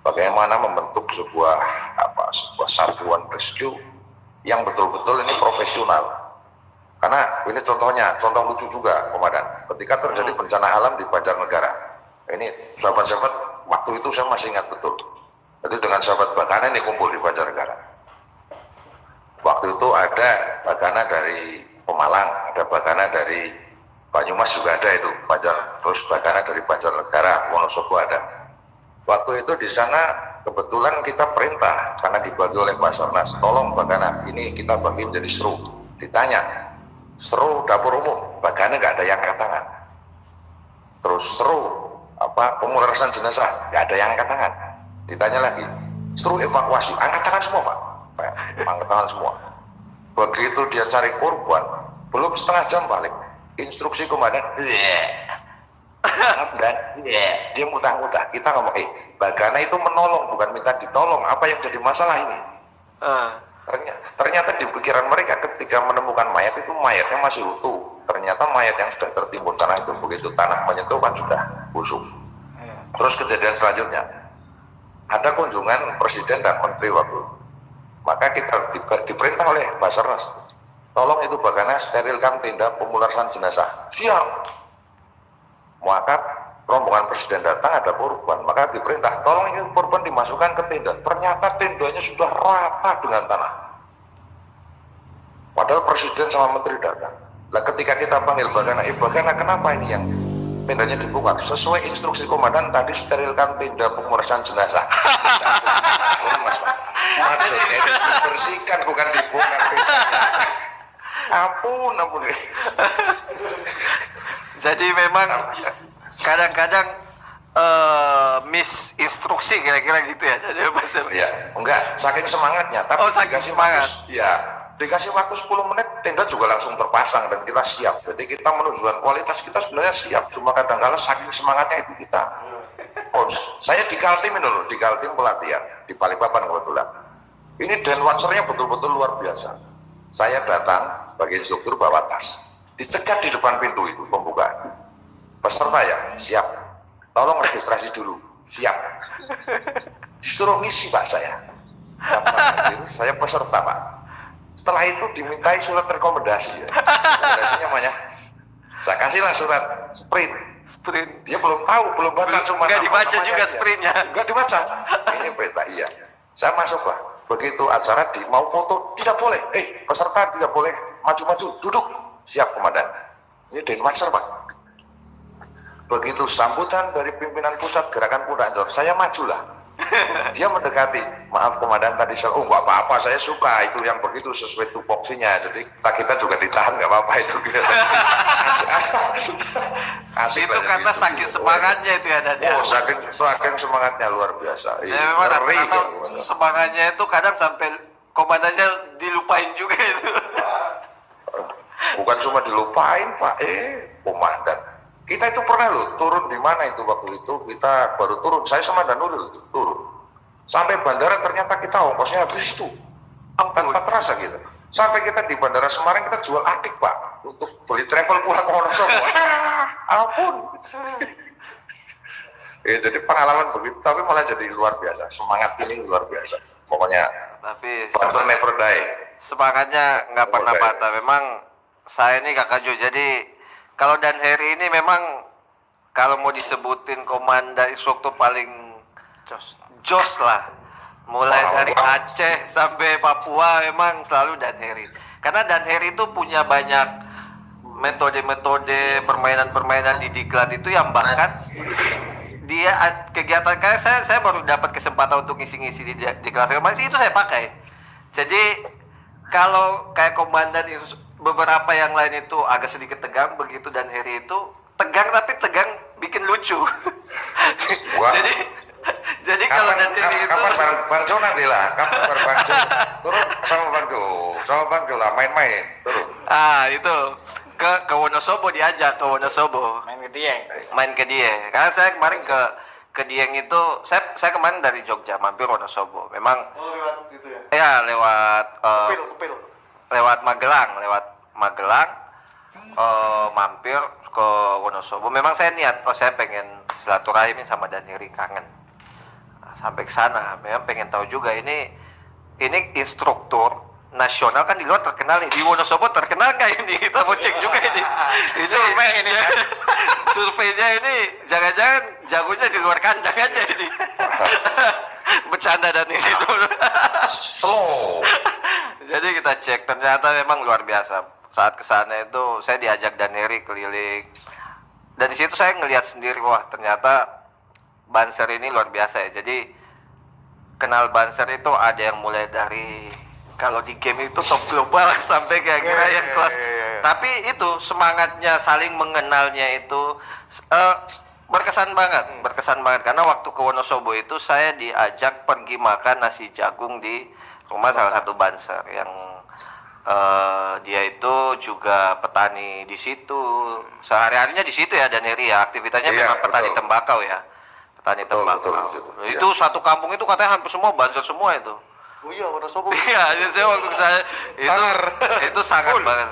Bagaimana membentuk sebuah satuan rescue yang betul-betul ini profesional. Karena ini contoh lucu juga, Komandan. Ketika terjadi bencana alam di Banjarnegara, ini sahabat-sahabat waktu itu saya masih ingat betul. Jadi dengan sahabat Bagana ini kumpul di Banjarnegara. Waktu itu ada Bagana dari Pemalang, ada Bagana dari Banyumas juga ada itu, terus Bagana dari Banjarnegara, Wonosobo ada. Waktu itu di sana kebetulan kita perintah karena dibagi oleh Basarnas, tolong Bagana ini kita bagi menjadi seru. Ditanya, seru dapur umum, Bagana nggak ada yang angkat tangan. Terus seru pemulasaran jenazah, nggak ada yang angkat tangan. Ditanya lagi, seru evakuasi, angkat tangan semua Pak. Angkat tangan semua. Begitu dia cari korban, belum setengah jam balik. Instruksi komandan, maaf dan dia mutah-mutah. Kita ngomong, Bagana itu menolong, bukan minta ditolong. Apa yang jadi masalah ini? Ternyata di pikiran mereka ketika menemukan mayat itu mayatnya masih utuh. Ternyata mayat yang sudah tertimbun tanah itu begitu tanah menyentuh kan sudah busuk. Terus kejadian selanjutnya, ada kunjungan presiden dan menteri waktu itu. Maka kita diperintah oleh Basarnas, tolong itu Bagana sterilkan tenda pemulasaran jenazah. Siap. Maka rombongan presiden datang, ada korban, maka diperintah tolong ini korban dimasukkan ke tenda. Ternyata tendanya sudah rata dengan tanah, padahal presiden sama menteri datang. Nah ketika kita panggil Bagana, Bagana kenapa ini yang tendanya dibongkar? Sesuai instruksi komandan tadi sterilkan tenda pemulasaran jenazah. Maksudnya dibersihkan, bukan dibongkar tendanya. Ampun. Jadi memang kadang-kadang misinstruksi kira-kira gitu ya. Jadi ya, enggak, saking semangatnya, tapi saking dikasih semangat. Dikasih waktu 10 menit tenda juga langsung terpasang dan kita siap. Jadi kita menunjukkan kualitas kita sebenarnya siap, cuma kadang-kadang saking semangatnya itu kita. Saya di Kaltim dulu, di Kaltim pelatihan di Balikpapan kebetulan. Ini Denwatchernya betul-betul luar biasa. Saya datang sebagai instruktur bawa tas, dicegat di depan pintu itu pembukaan. Peserta ya, siap. Tolong registrasi dulu, siap. Disuruh ngisi Pak saya. Daftar, saya peserta Pak. Setelah itu dimintai surat rekomendasi. Rekomendasinya namanya, saya kasihlah surat sprint. Dia belum tahu, belum baca, cuma nggak dibaca juga aja. sprintnya. Nggak dibaca. Ini perintah iya. Saya masuk Pak. Begitu acara mau foto tidak boleh. Peserta tidak boleh maju-maju, duduk. Siap komandan. Ini Denwatcher Pak. Begitu sambutan dari pimpinan pusat gerakan Kuda Ancol, saya majulah. Dia mendekati, maaf komandan tadi nggak apa-apa, saya suka itu yang begitu sesuai tupoksinya. Jadi kita juga ditahan nggak apa-apa itu. Asik itu karena gitu. saking semangatnya itu ya Dan. Saking semangatnya luar biasa. Ya, memang rata-rata semangatnya itu kadang sampai komandannya dilupain juga itu. Bukan cuma dilupain Pak, komandan. Kita itu pernah loh turun di mana itu waktu itu kita baru turun, saya sama Dan Nuril turun sampai bandara ternyata kita ongkosnya habis itu tanpa terasa gitu. Sampai kita di bandara Semarang kita jual adik Pak untuk beli travel pulang ke Wonosobo. Ampun. Jadi pengalaman begitu tapi malah jadi luar biasa. Semangat ini luar biasa. Pokoknya tapi Banser never die. Semangatnya nggak pernah patah. Memang saya ini Kakak Jo, jadi kalau Dan Heri ini memang kalau mau disebutin komandan instruktur paling jos lah. Mulai dari Aceh sampai Papua memang selalu Dan Heri. Karena Dan Heri itu punya banyak metode-metode permainan-permainan di diklat itu yang bahkan dia kegiatan kayak saya baru dapat kesempatan untuk ngisi-ngisi di kelas kemarin itu saya pakai. Jadi kalau kayak komandan beberapa yang lain itu agak sedikit tegang, begitu Dan Heri itu tegang tapi tegang bikin lucu. jadi kalau Dan Heri itu kapan Bang Jo nanti lah, kapan Bang Jo turun sama Bang Jo lah main-main turun. Itu ke Wonosobo, diajak ke Wonosobo main ke Dieng. Karena saya kemarin ke Dieng itu saya kemarin dari Jogja mampir Wonosobo. Memang lewat gitu ya. Ya lewat Kepil. lewat Magelang mampir ke Wonosobo. Memang saya niat, saya pengen silaturahim sama Dan Heri, kangen. Nah, sampai ke sana, memang pengen tahu juga ini instruktur nasional kan di luar terkenal nih, di Wonosobo terkenal nggak ini? Kita mau cek juga ini. Survei ini. Surveinya ini jangan-jangan jagonya di luar kandang aja ini. Bercanda Dan Heri dulu. Jadi kita cek, ternyata memang luar biasa. Saat kesana itu saya diajak Dan Heri keliling, dan di situ saya ngelihat sendiri, wah ternyata Banser ini luar biasa ya. Jadi kenal Banser itu ada yang mulai dari kalau di game itu top global sampai kira-kira yang kelas. Tapi itu semangatnya saling mengenalnya itu berkesan banget karena waktu ke Wonosobo itu saya diajak pergi makan nasi jagung di rumah salah satu Banser yang Dia itu juga petani di situ, sehari-harinya di situ ya, dan Heri ya, aktivitasnya Iya, memang petani betul. tembakau ya, petani Betul, tembakau. betul. Itu satu kampung itu katanya hampir semua banser semua itu. Oh iya, mana sopo? Iya, jadi saya waktu ke saya Sangar. itu sangat banget.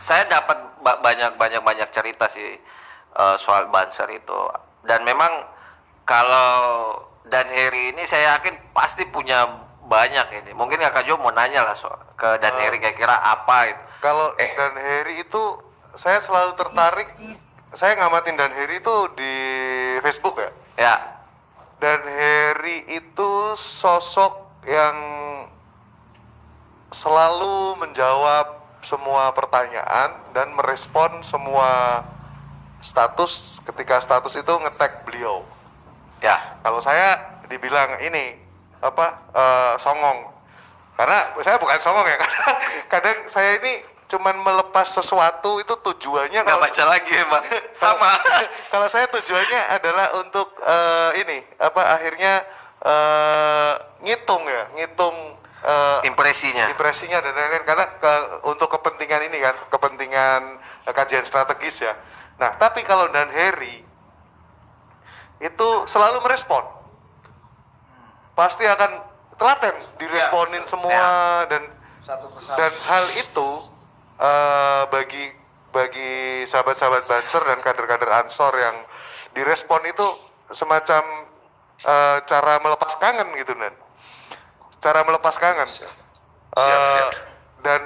Saya dapat banyak cerita sih soal banser itu, dan memang kalau Dan Heri ini saya yakin pasti punya banyak ini. Mungkin Kak Jo mau nanya lah ke Dan Heri kira-kira apa itu. Kalau Dan Heri itu saya selalu tertarik, saya ngamatin Dan Heri itu di Facebook ya. Ya, Dan Heri itu sosok yang selalu menjawab semua pertanyaan dan merespon semua status ketika status itu nge-tag beliau. ya. Kalau saya dibilang ini songong, karena saya bukan songong ya, karena kadang saya ini cuman melepas sesuatu itu tujuannya Nggak baca lagi emang. Sama. kalau saya tujuannya adalah untuk akhirnya ngitung Impresinya. dan lain-lain, karena untuk kepentingan ini kan, kepentingan kajian strategis ya. Nah, tapi kalau Dan Heri itu selalu merespon, pasti akan telaten diresponin semua dan hal itu bagi sahabat-sahabat Banser dan kader-kader Ansor yang direspon itu semacam cara melepas kangen gitu, Nan. Cara melepas kangen. Siap. Dan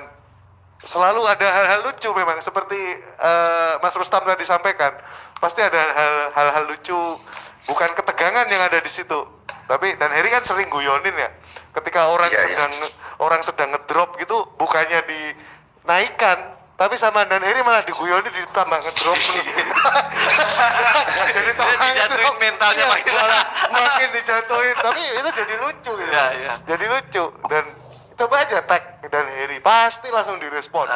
selalu ada hal-hal lucu memang, seperti Mas Rustam tadi sampaikan. Pasti ada hal-hal lucu, bukan ketegangan yang ada di situ. Tapi Dan Heri kan sering guyonin ya. Ketika orang sedang ngedrop gitu, bukannya dinaikkan, tapi sama Dan Heri malah diguyoni ditambah ngedrop. Jadi dijatuhin mentalnya makin dijatuhin, tapi itu jadi lucu gitu. Ya. Jadi lucu, dan coba aja tag Dan Heri, pasti langsung direspon.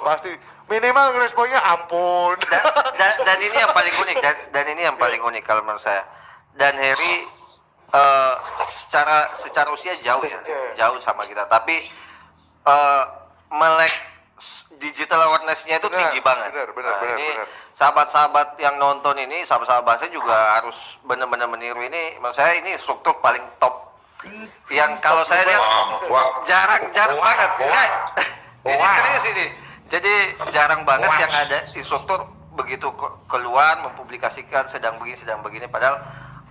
Pasti minimal responnya ampun. Dan ini yang paling unik, dan ini yang paling unik kalau menurut saya. Dan Heri secara usia jauh ya, jauh sama kita, tapi melek digital awareness-nya itu tinggi banget. Benar. Sahabat-sahabat yang nonton ini, sahabat-sahabat saya juga harus benar-benar meniru ini. Menurut saya ini struktur paling top. Yang kalau saya lihat jarang banget. Ini serius ini. Jadi jarang banget yang ada instruktur begitu keluar mempublikasikan sedang begini. Padahal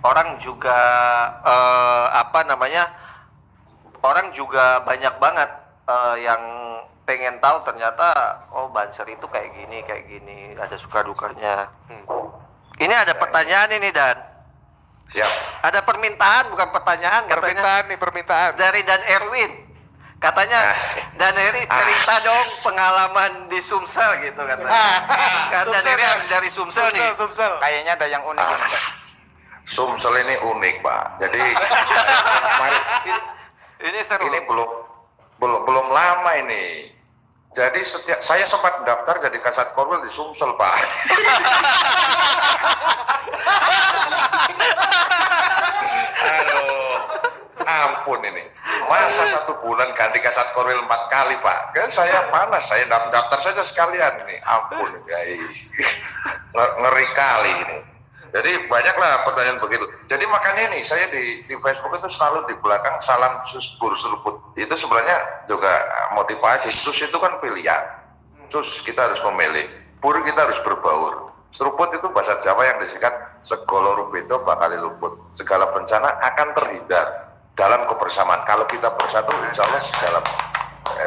orang juga orang juga banyak banget yang pengen tahu ternyata Banser itu kayak gini, ada suka dukanya. Ini ada pertanyaan ini, Dan. Siap. Ada permintaan, bukan pertanyaan, katanya. Permintaan. Dari Dan Erwin. Katanya, Dan Heri cerita dong pengalaman di Sumsel gitu katanya. Dan Heri dari Sumsel nih. Sumsel. Kayaknya ada yang unik ini, Pak. Sumsel ini unik, Pak. Jadi Ini seru. ini belum lama ini. Jadi saya sempat daftar jadi Kasat Korwil di Sumsel, Pak. Aduh, ampun ini. Masa 1 bulan ganti Kasat Korwil 4 kali, Pak? Kan saya panas, saya daftar saja sekalian ini. Ampun, guys. Ngeri kali ini. Jadi banyaklah pertanyaan begitu. Jadi makanya ini saya di Facebook itu selalu di belakang salam sus bur seruput. Itu sebenarnya juga motivasi. Sus itu kan pilihan. Sus kita harus memilih. Bur kita harus berbaur. Seruput itu bahasa Jawa yang disingkat segala rubedo bakal luput. Segala bencana akan terhindar dalam kebersamaan. Kalau kita bersatu, insya Allah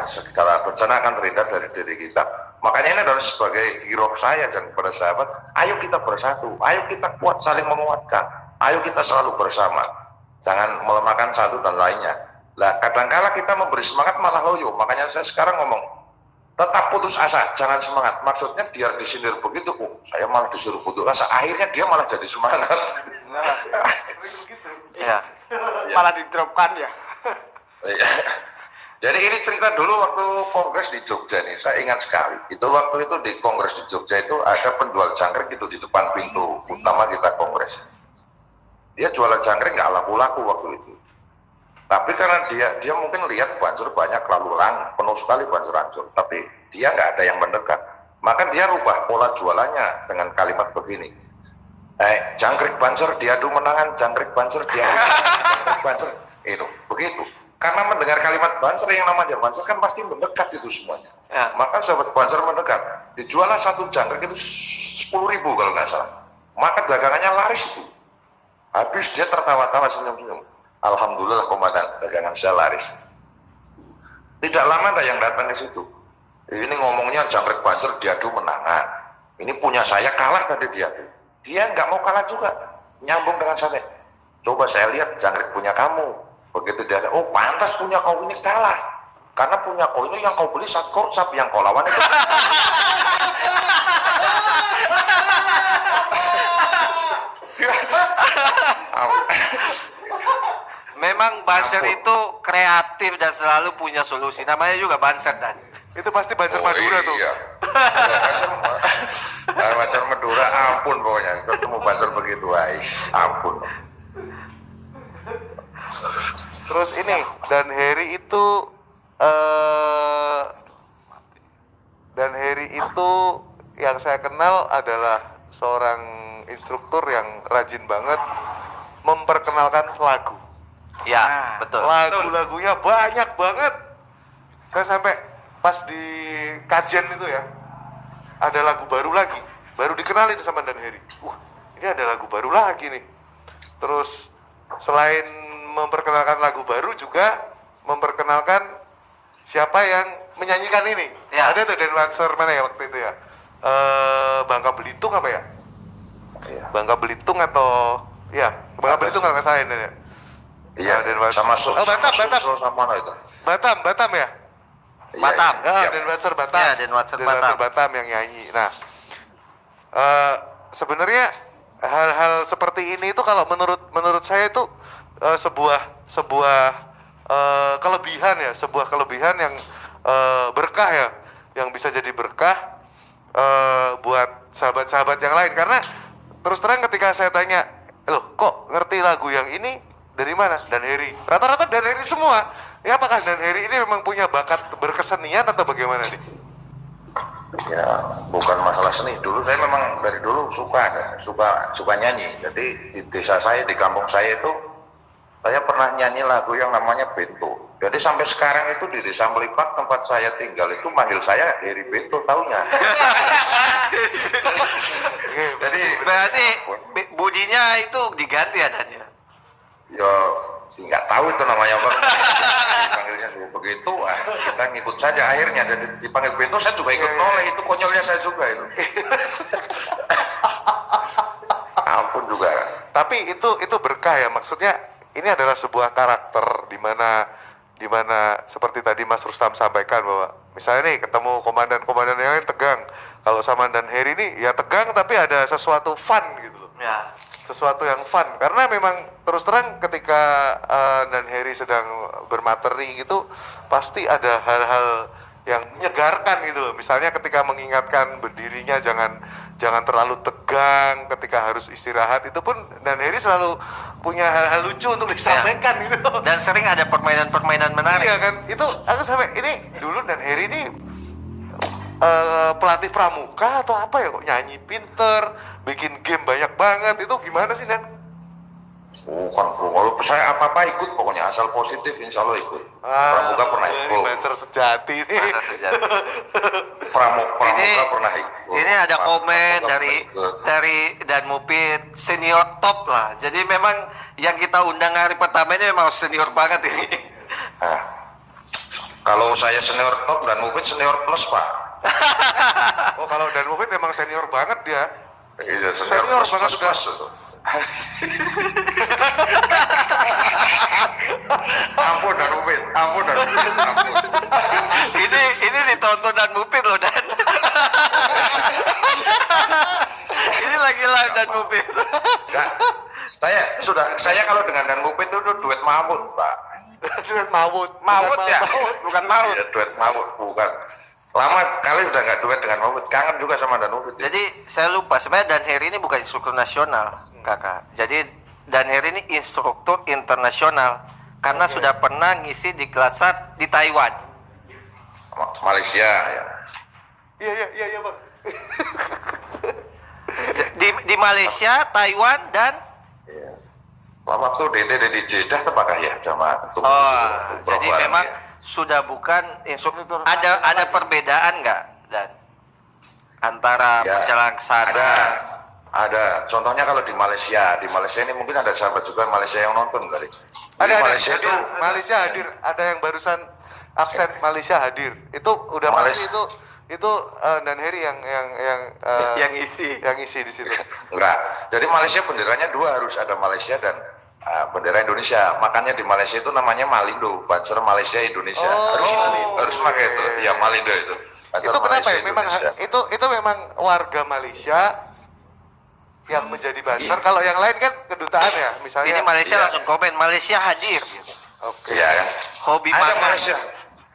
segala bencana akan terhindar dari diri kita. Makanya ini adalah sebagai hero saya dan kepada sahabat, ayo kita bersatu, ayo kita kuat saling menguatkan, ayo kita selalu bersama, jangan melemahkan satu dan lainnya. Lah kadangkala kita memberi semangat malah loyo, makanya saya sekarang ngomong, tetap putus asa, jangan semangat. Maksudnya dia disindir begitu, saya malah disuruh putus asa, akhirnya dia malah jadi semangat. Ya. Malah didropkan ya. Jadi ini cerita dulu waktu kongres di Jogja nih, saya ingat sekali. Itu waktu itu di kongres di Jogja itu ada penjual jangkrik itu di depan pintu utama kita kongres. Dia jualan jangkrik nggak laku-laku waktu itu. Tapi karena dia mungkin lihat Banser banyak lalu lang, penuh sekali Banser Ancol, tapi dia nggak ada yang mendekat. Maka dia rubah pola jualannya dengan kalimat begini. Jangkrik Banser diadu menangan, jangkrik Banser diadu menangan, jangkrik Banser. Itu, begitu. Karena mendengar kalimat Banser yang namanya Banser kan pasti mendekat itu semuanya. Ya. Maka sahabat Banser mendekat. Dijuallah satu jangkrik itu 10.000 kalau nggak salah. Maka dagangannya laris itu. Habis dia tertawa-tawa senyum-senyum. Alhamdulillah komandan, dagangan saya laris. Tidak lama ada yang datang ke situ. Ini ngomongnya jangkrik Banser diadu menangan. Ini punya saya kalah tadi dia. Dia nggak mau kalah juga. Nyambung dengan saya. Coba saya lihat jangkrik punya kamu. Begitu dia, oh pantas punya kau ini kalah. Karena punya kau ini yang kau beli saat korsap, yang kau lawan itu. Memang Banser itu kreatif dan selalu punya solusi. Namanya juga Banser dan. Itu pasti Banser Madura tuh. Iya. Banser Madura, ampun pokoknya. Ketemu Banser begitu, ampun. Terus ini dan Heri itu yang saya kenal adalah seorang instruktur yang rajin banget memperkenalkan lagu. Ya, betul. Lagu-lagunya banyak banget. Saya sampai pas di kajian itu ya, ada lagu baru lagi, baru dikenalin sama Dan Heri. Ini ada lagu baru lagi nih. Terus selain memperkenalkan lagu baru juga memperkenalkan siapa yang menyanyikan ini. Ya. Ada tuh dancer mana ya waktu itu ya? Bangka Belitung apa ya? Iya. Bangka Belitung atau ya Bangka Belitung kalau nggak salah ini ya. Iya, Denwatser. sama Batam. sama mana itu? Batam ya? Iya, Batam. iya, siap. Danwatser Batam. Ya, Danwatser Batam yang nyanyi. Nah, sebenarnya hal-hal seperti ini itu kalau menurut saya itu sebuah kelebihan ya, sebuah kelebihan yang berkah ya, yang bisa jadi berkah buat sahabat-sahabat yang lain. Karena terus terang ketika saya tanya, loh kok ngerti lagu yang ini dari mana? Dan Heri. Rata-rata Dan Heri semua. Ya apakah Dan Heri ini memang punya bakat berkesenian atau bagaimana nih? Ya, bukan masalah seni. Dulu saya memang dari dulu suka nyanyi. Jadi di desa saya, di kampung saya itu, saya pernah nyanyi lagu yang namanya Bento. Jadi sampai sekarang itu di desa Melipak tempat saya tinggal itu manggil saya Heri Bento taunya. Jadi Berarti budinya itu diganti adanya. ya nggak tahu itu namanya apa. Dipanggilnya sudah begitu, kita ngikut saja akhirnya. Jadi dipanggil Bento saya juga ikut noleh, itu konyolnya saya juga itu. Ampun juga. Tapi itu berkah ya, maksudnya ini adalah sebuah karakter di mana seperti tadi Mas Rustam sampaikan bahwa misalnya nih ketemu komandan-komandan yang lain tegang, kalau sama Dan Heri ini ya tegang tapi ada sesuatu fun gitu loh. Ya. Sesuatu yang fun karena memang terus terang ketika Dan Heri sedang bermateri gitu pasti ada hal-hal yang menyegarkan gitu loh. Misalnya ketika mengingatkan berdirinya jangan terlalu tegang ketika harus istirahat, itu pun Dan Heri selalu punya hal-hal lucu untuk disampaikan gitu loh. Dan sering ada permainan-permainan menarik. Iya kan, itu aku sampai ini dulu Dan Heri ini pelatih pramuka atau apa ya, kok nyanyi pinter, bikin game banyak banget, itu gimana sih Dan? Bukan, kalau saya apa-apa ikut pokoknya, asal positif insya Allah ikut. Pramuka pernah ikut. Banser sejati nih. Pramuka pernah ikut. Ini ada komen Pramuka dari pernah ikut. Dan Mupit, senior top lah. Jadi memang yang kita undang hari pertama ini memang senior banget ini. Nah, kalau saya senior top dan Mupit senior plus Pak. Oh kalau Dan Mufid emang senior banget dia. Iya Senior senior plus banget plus plus itu. Ampun dan Mupit, ampun. Ini ditonton Dan Mupit loh Dan. Ini lagi live Dan Mupit. Enggak, saya kalau dengan Dan Mupit itu duet Mahmud Pak. Duet Mawut Ya, bukan mau. Iya duet Mahmud bukan. Lama kali udah nggak duet dengan Mahmud, kangen juga sama Dan Mupit. Jadi saya lupa sebenarnya Dan Heri ini bukan instruktur nasional, kakak. Jadi Dan Heri ini instruktur internasional. karena sudah pernah ngisi di Klatsat di Taiwan. Malaysia ya. Iya bang. Di Malaysia, Taiwan dan Iya. Waktu DT di Jeddah apakah ya sama ketum jadi memang sudah bukan ada perbedaan nggak dan antara Ya, perjalanan ke sana? ada. Contohnya kalau di Malaysia ini mungkin ada sahabat juga Malaysia yang nonton kali. Ada Malaysia itu Malaysia hadir. Ada yang barusan absen Malaysia hadir. Itu udah pasti itu dan Heri Yang isi. yang isi di situ. enggak. Jadi Malaysia benderanya dua, harus ada Malaysia dan bendera Indonesia. Makanya di Malaysia itu namanya Malindo, Banser Malaysia Indonesia. Harus pakai itu. Ya Malindo itu. Banser Itu kenapa Malaysia ya? Memang Indonesia. itu memang warga Malaysia yang menjadi banser. Kalau yang lain kan kedutaan ya, misalnya. Ini Malaysia Iya. langsung komen Malaysia hadir. Oke. Iya kan? Hobi Ada makan. Malaysia.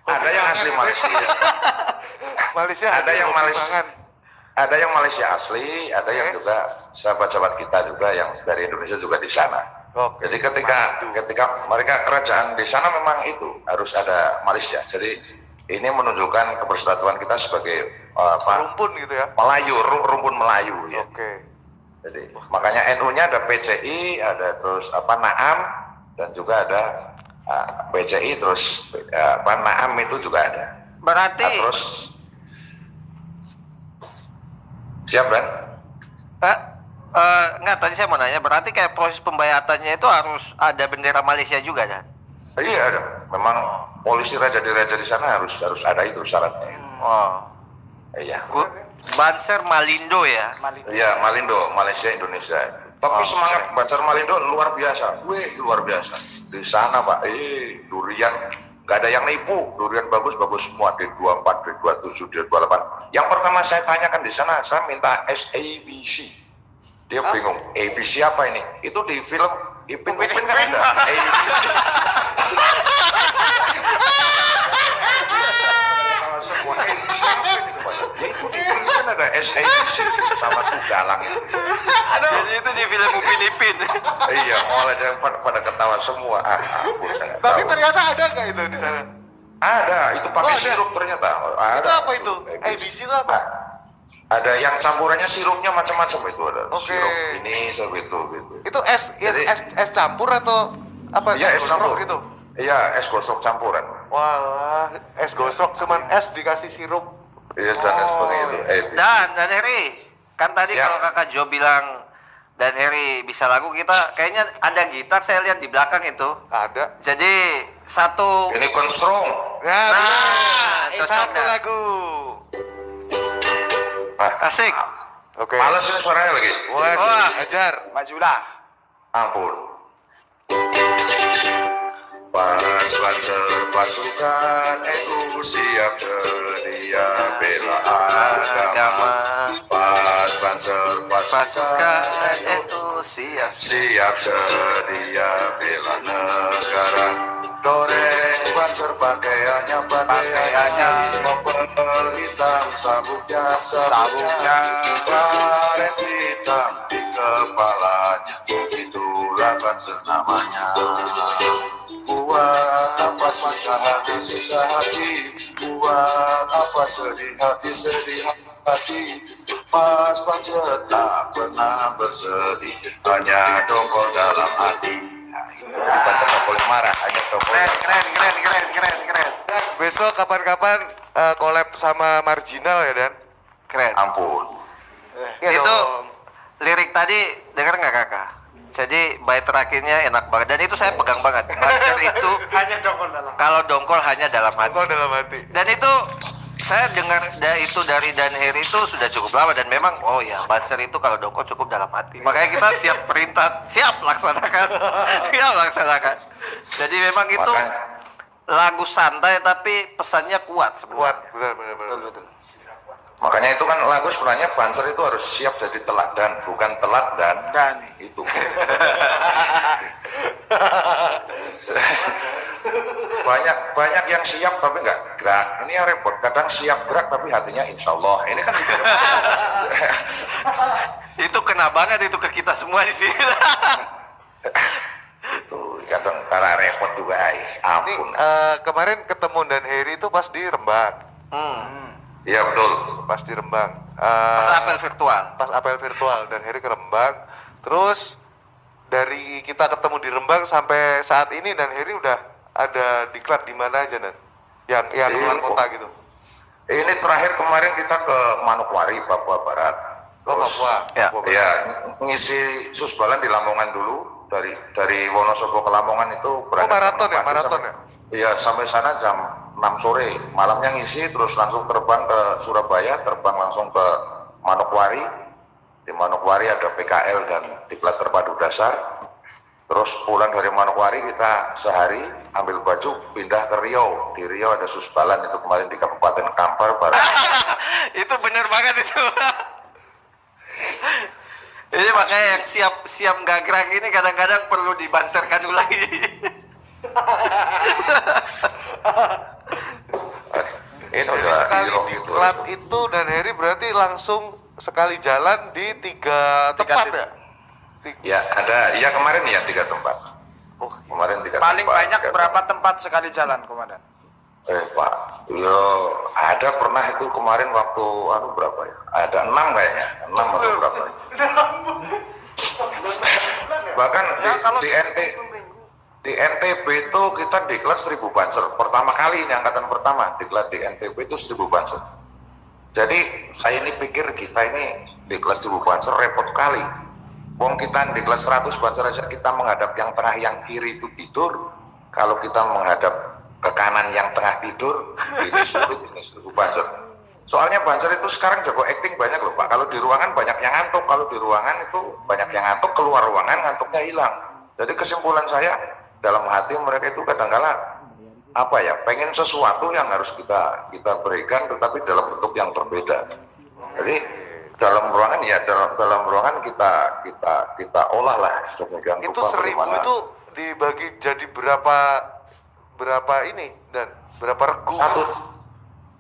Ada yang asli Malaysia. Malaysia Ada yang hobi Malaysia. mangan. Ada yang Malaysia asli, ada yang juga sahabat-sahabat kita juga yang dari Indonesia juga di sana. Oke. Jadi ketika mereka kerajaan di sana memang itu harus ada Malaysia. Jadi ini menunjukkan kebersatuan kita sebagai Rumpun gitu ya. Melayu, rumpun Melayu ya. Oke. Jadi makanya NU-nya ada PCI, ada terus NAAM dan juga ada PCI terus NAAM itu juga ada. Berarti Terus siap kan? enggak, tadi saya mau nanya, berarti kayak proses pembayatannya itu harus ada bendera Malaysia juga kan? Iya ada. Memang polisi raja di sana harus ada itu syaratnya. Oh. Iya. Banser Malindo ya. Iya, Malindo, Malaysia Indonesia. Tapi semangat Banser Malindo luar biasa. Luar biasa. Di sana Pak, durian nggak ada yang nipu. Durian bagus semua, D24, D27, D28. Yang pertama saya tanyakan di sana, saya minta SABC. Dia bingung, ABC apa ini? Itu di film Ipin kan ada ABC. Semua ABC apa ini? Ya itu di film kan ada SABC sama Tugalang itu. Jadi itu di film Upin Ipin. Iya, mulai dari pada ketawa semua. Ampun, saya nggak Tapi tahu. ternyata ada nggak itu di sana? Ada, itu pakai ada. sirup ternyata. Itu apa itu? ABC itu apa? Ada yang campurannya sirupnya macam-macam itu ada. Oke. Sirup ini, sirup itu gitu. Itu es campur atau apa? Iya, es gosok campur gitu. Iya, es gosok campuran. Wah, es gosok cuman es dikasih sirup. Iya, dan seperti itu. Dan Heri, kan tadi Siap. kalau Kakak Jo bilang dan Heri bisa lagu, kita kayaknya ada gitar saya lihat di belakang itu. Ada. Jadi satu Ini konstrung. Ya, Nah, benar. cocok Satu dah. lagu. asik. Oke. Males ini suaranya lagi. Wah, ajar. Majulah. Ampun. Pas Banser pasukan NU siap sedia bela agama. Pas Banser pasukan Pasukan NU itu siap. siap sedia bela negara. Doreng Banser pakaiannya mobil hitam sabuknya karet hitam di kepalanya, itulah Banser namanya. Buat apa susah hati, buat apa sedih hati, Mas Banser tak pernah bersedih, hanya dongkol dalam hati. Nah, jadi Banser tak boleh marah, hanya dongkol. Keren. Dan besok kapan-kapan collab sama Marginal ya, Dan? Keren. Ampun. Iya Itu dong. lirik tadi dengar nggak Kakak? Jadi bait terakhirnya enak banget dan itu saya pegang banget. Banser itu Hanya dongkol dalam. kalau dongkol hanya dalam hati. Dongkol dalam hati. Dan itu saya dengar itu dari Dan Heri itu sudah cukup lama dan memang oh ya Banser itu kalau dongkol cukup dalam hati. Makanya kita siap perintah, siap laksanakan. Siap laksanakan. Jadi memang itu Makanya- lagu santai tapi pesannya kuat Kuat, sebenarnya. benar. Makanya itu kan lagu sebenarnya Banser itu harus siap jadi teladan, bukan telat dan itu. banyak yang siap tapi nggak gerak. Ini yang repot. Kadang siap gerak tapi hatinya insya Allah. Ini kan Itu kena banget itu ke kita semua di sini. itu kadang malah repot juga, Ini ampun. kemarin ketemu dan Heri itu pas di Rembang. Iya betul. Pas di Rembang. Pas apel virtual. Pas apel virtual dan Heri ke Rembang. Terus dari kita ketemu di Rembang sampai saat ini dan Heri udah ada diklat di mana aja dan yang luar kota gitu. Ini terakhir kemarin kita ke Manokwari, Papua Barat. Terus Papua. Ya. Papua. ya ngisi susbalan di Lamongan dulu, dari Wonosobo ke Lamongan itu berangkat maraton jam 6 ya, pagi maraton sampai, ya? Iya, sampai sana jam 6 sore. Malamnya ngisi terus langsung terbang ke Surabaya, terbang langsung ke Manokwari. Di Manokwari ada PKL dan diklat terpadu dasar. Terus pulang dari Manokwari kita sehari ambil baju pindah ke Riau. Di Riau ada susbalan itu kemarin di Kabupaten Kampar Barat. Itu bener banget itu. Ini makanya yang siap nggak gerak ini kadang-kadang perlu dibanserkan lagi. Ini Jadi udah sekali hero gitu. diklat itu dan Heri berarti langsung sekali jalan di tiga tempat ya? Ya ada, ya kemarin ya 3 tempat. Oh, Kemarin 3 Paling tempat. banyak 3 berapa tempat. tempat sekali jalan, Komandan? Pak, yo ada pernah itu kemarin waktu berapa ya? Ada 6 kayaknya, 6 atau berapa ya? Bahkan di NTB itu kita diklat 1000 banser. Pertama kali ini angkatan pertama diklat di NTB itu 1000 banser. Jadi saya ini pikir kita ini diklat 1000 banser repot kali. Wong kita diklat 100 banser aja kita menghadap yang tengah yang kiri itu tidur. Kalau kita menghadap ke kanan yang tengah tidur, ini sulit, ini 1000 banser. Soalnya banser itu sekarang jago acting banyak loh Pak. Kalau di ruangan banyak yang ngantuk, kalau di ruangan itu banyak yang ngantuk, keluar ruangan ngantuknya hilang. Jadi kesimpulan saya dalam hati mereka itu kadang-kala pengen sesuatu yang harus kita berikan, tetapi dalam bentuk yang berbeda. Jadi dalam ruangan ya dalam ruangan kita olah lah sedemikian itu rupa 1000 bagaimana. itu dibagi jadi berapa ini dan berapa regu?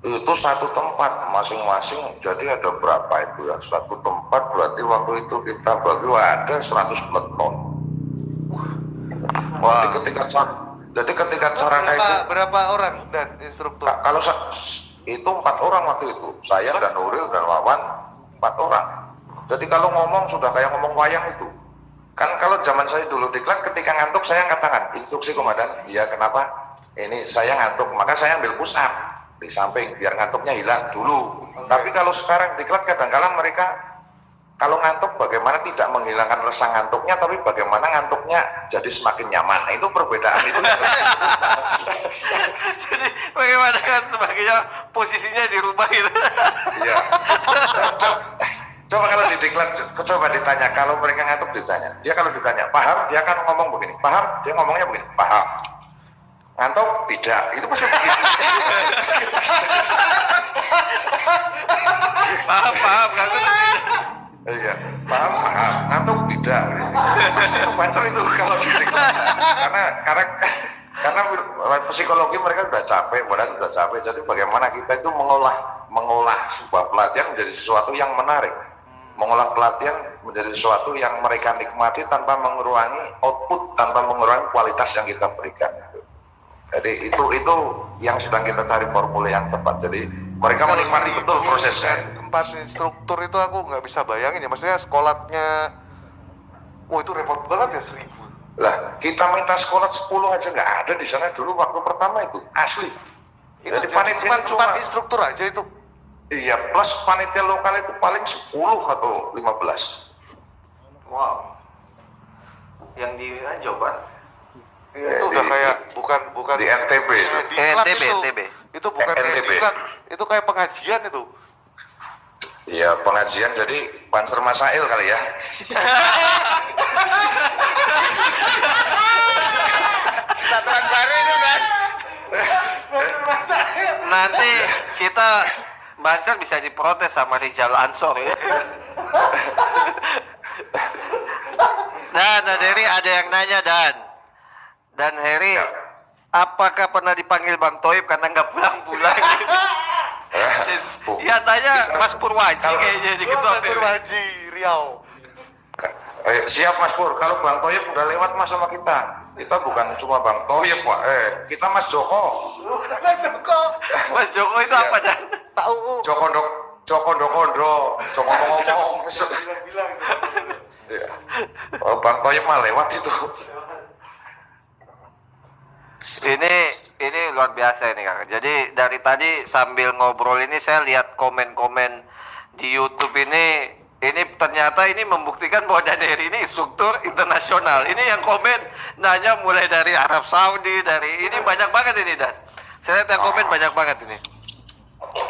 Itu satu tempat masing-masing, jadi ada berapa itu ya, satu tempat berarti waktu itu kita bagi ada 100 peleton. Wah. Jadi ketika cara kayak itu Berapa orang dan instruktur? kalau itu 4 orang waktu itu, saya dan Nuril dan Wawan 4 orang. Jadi kalau ngomong sudah kayak ngomong wayang itu. Kan kalau zaman saya dulu diklat ketika ngantuk saya angkat tangan, instruksi komandan, iya kenapa? Ini saya ngantuk, maka saya ambil push up di samping biar ngantuknya hilang dulu. Tapi kalau sekarang diklat kadang-kadang mereka kalau ngantuk bagaimana tidak menghilangkan rasa ngantuknya, tapi bagaimana ngantuknya jadi semakin nyaman. Nah, itu perbedaan itu. Jadi bagaimana kan sebagainya posisinya dirubah gitu. Iya. Coba kalau di diklat, coba ditanya, kalau mereka ngantuk ditanya. Dia kalau ditanya, paham? Dia akan ngomong begini. Paham? Dia ngomongnya begini. Paham. Ngantuk? Tidak. Itu pasti begitu. Paham kan? Iya. Paham? Ngantuk? Tidak. Pasti itu banser itu kalau di diklat. Karena psikologi mereka sudah capek, badan sudah capek. Jadi bagaimana kita itu mengolah sebuah pelatihan menjadi sesuatu yang menarik. Mengolah pelatihan menjadi sesuatu yang mereka nikmati tanpa mengurangi output, tanpa mengurangi kualitas yang kita berikan itu. Jadi itu yang sedang kita cari formula yang tepat. Jadi mereka menikmati betul prosesnya. 4 instruktur itu aku nggak bisa bayangin ya. Maksudnya sekolahnya, itu repot banget ya 1000. Lah kita minta sekolah 10 aja nggak ada di sana dulu waktu pertama itu asli. Itu Jadi jadi panitianya cuma 4 instruktur aja itu. iya plus panitia lokal itu paling 10 atau 15. Wow. Yang di Jawa Barat. Itu udah kayak bukan di NTB itu. diklat NTB, itu. NTB. Itu bukan kayak NTB. diklat, itu kayak pengajian itu. Iya pengajian jadi Banser Masail kali ya. Satuan baru itu kan? Nanti kita Banser bisa diprotes sama Rijal Ansor ya. Dan Heri ada yang nanya Dan Heri, Ya. apakah pernah dipanggil Bang Toib karena nggak pulang-pulang? Ya tanya Mas Purwaji Kalau- kayaknya jadi ketua Mas PW. Purwaji Riau. Siap Mas Pur, kalau Bang Toyib udah lewat Mas sama kita. Kita bukan cuma Bang Toyib Pak, kita Mas Joko. Mas Joko itu apa dan? Joko Dokondo, Joko ngomong. Iya. Oh, Bang Toyib mah lewat itu. Ini luar biasa ini Kak. Jadi dari tadi sambil ngobrol ini saya lihat komen-komen di YouTube ini ternyata ini membuktikan bahwa Daneri ini instruktur internasional. Ini yang komen nanya mulai dari Arab Saudi, dari ini banyak banget ini Dan. Saya lihat yang komen banyak banget ini.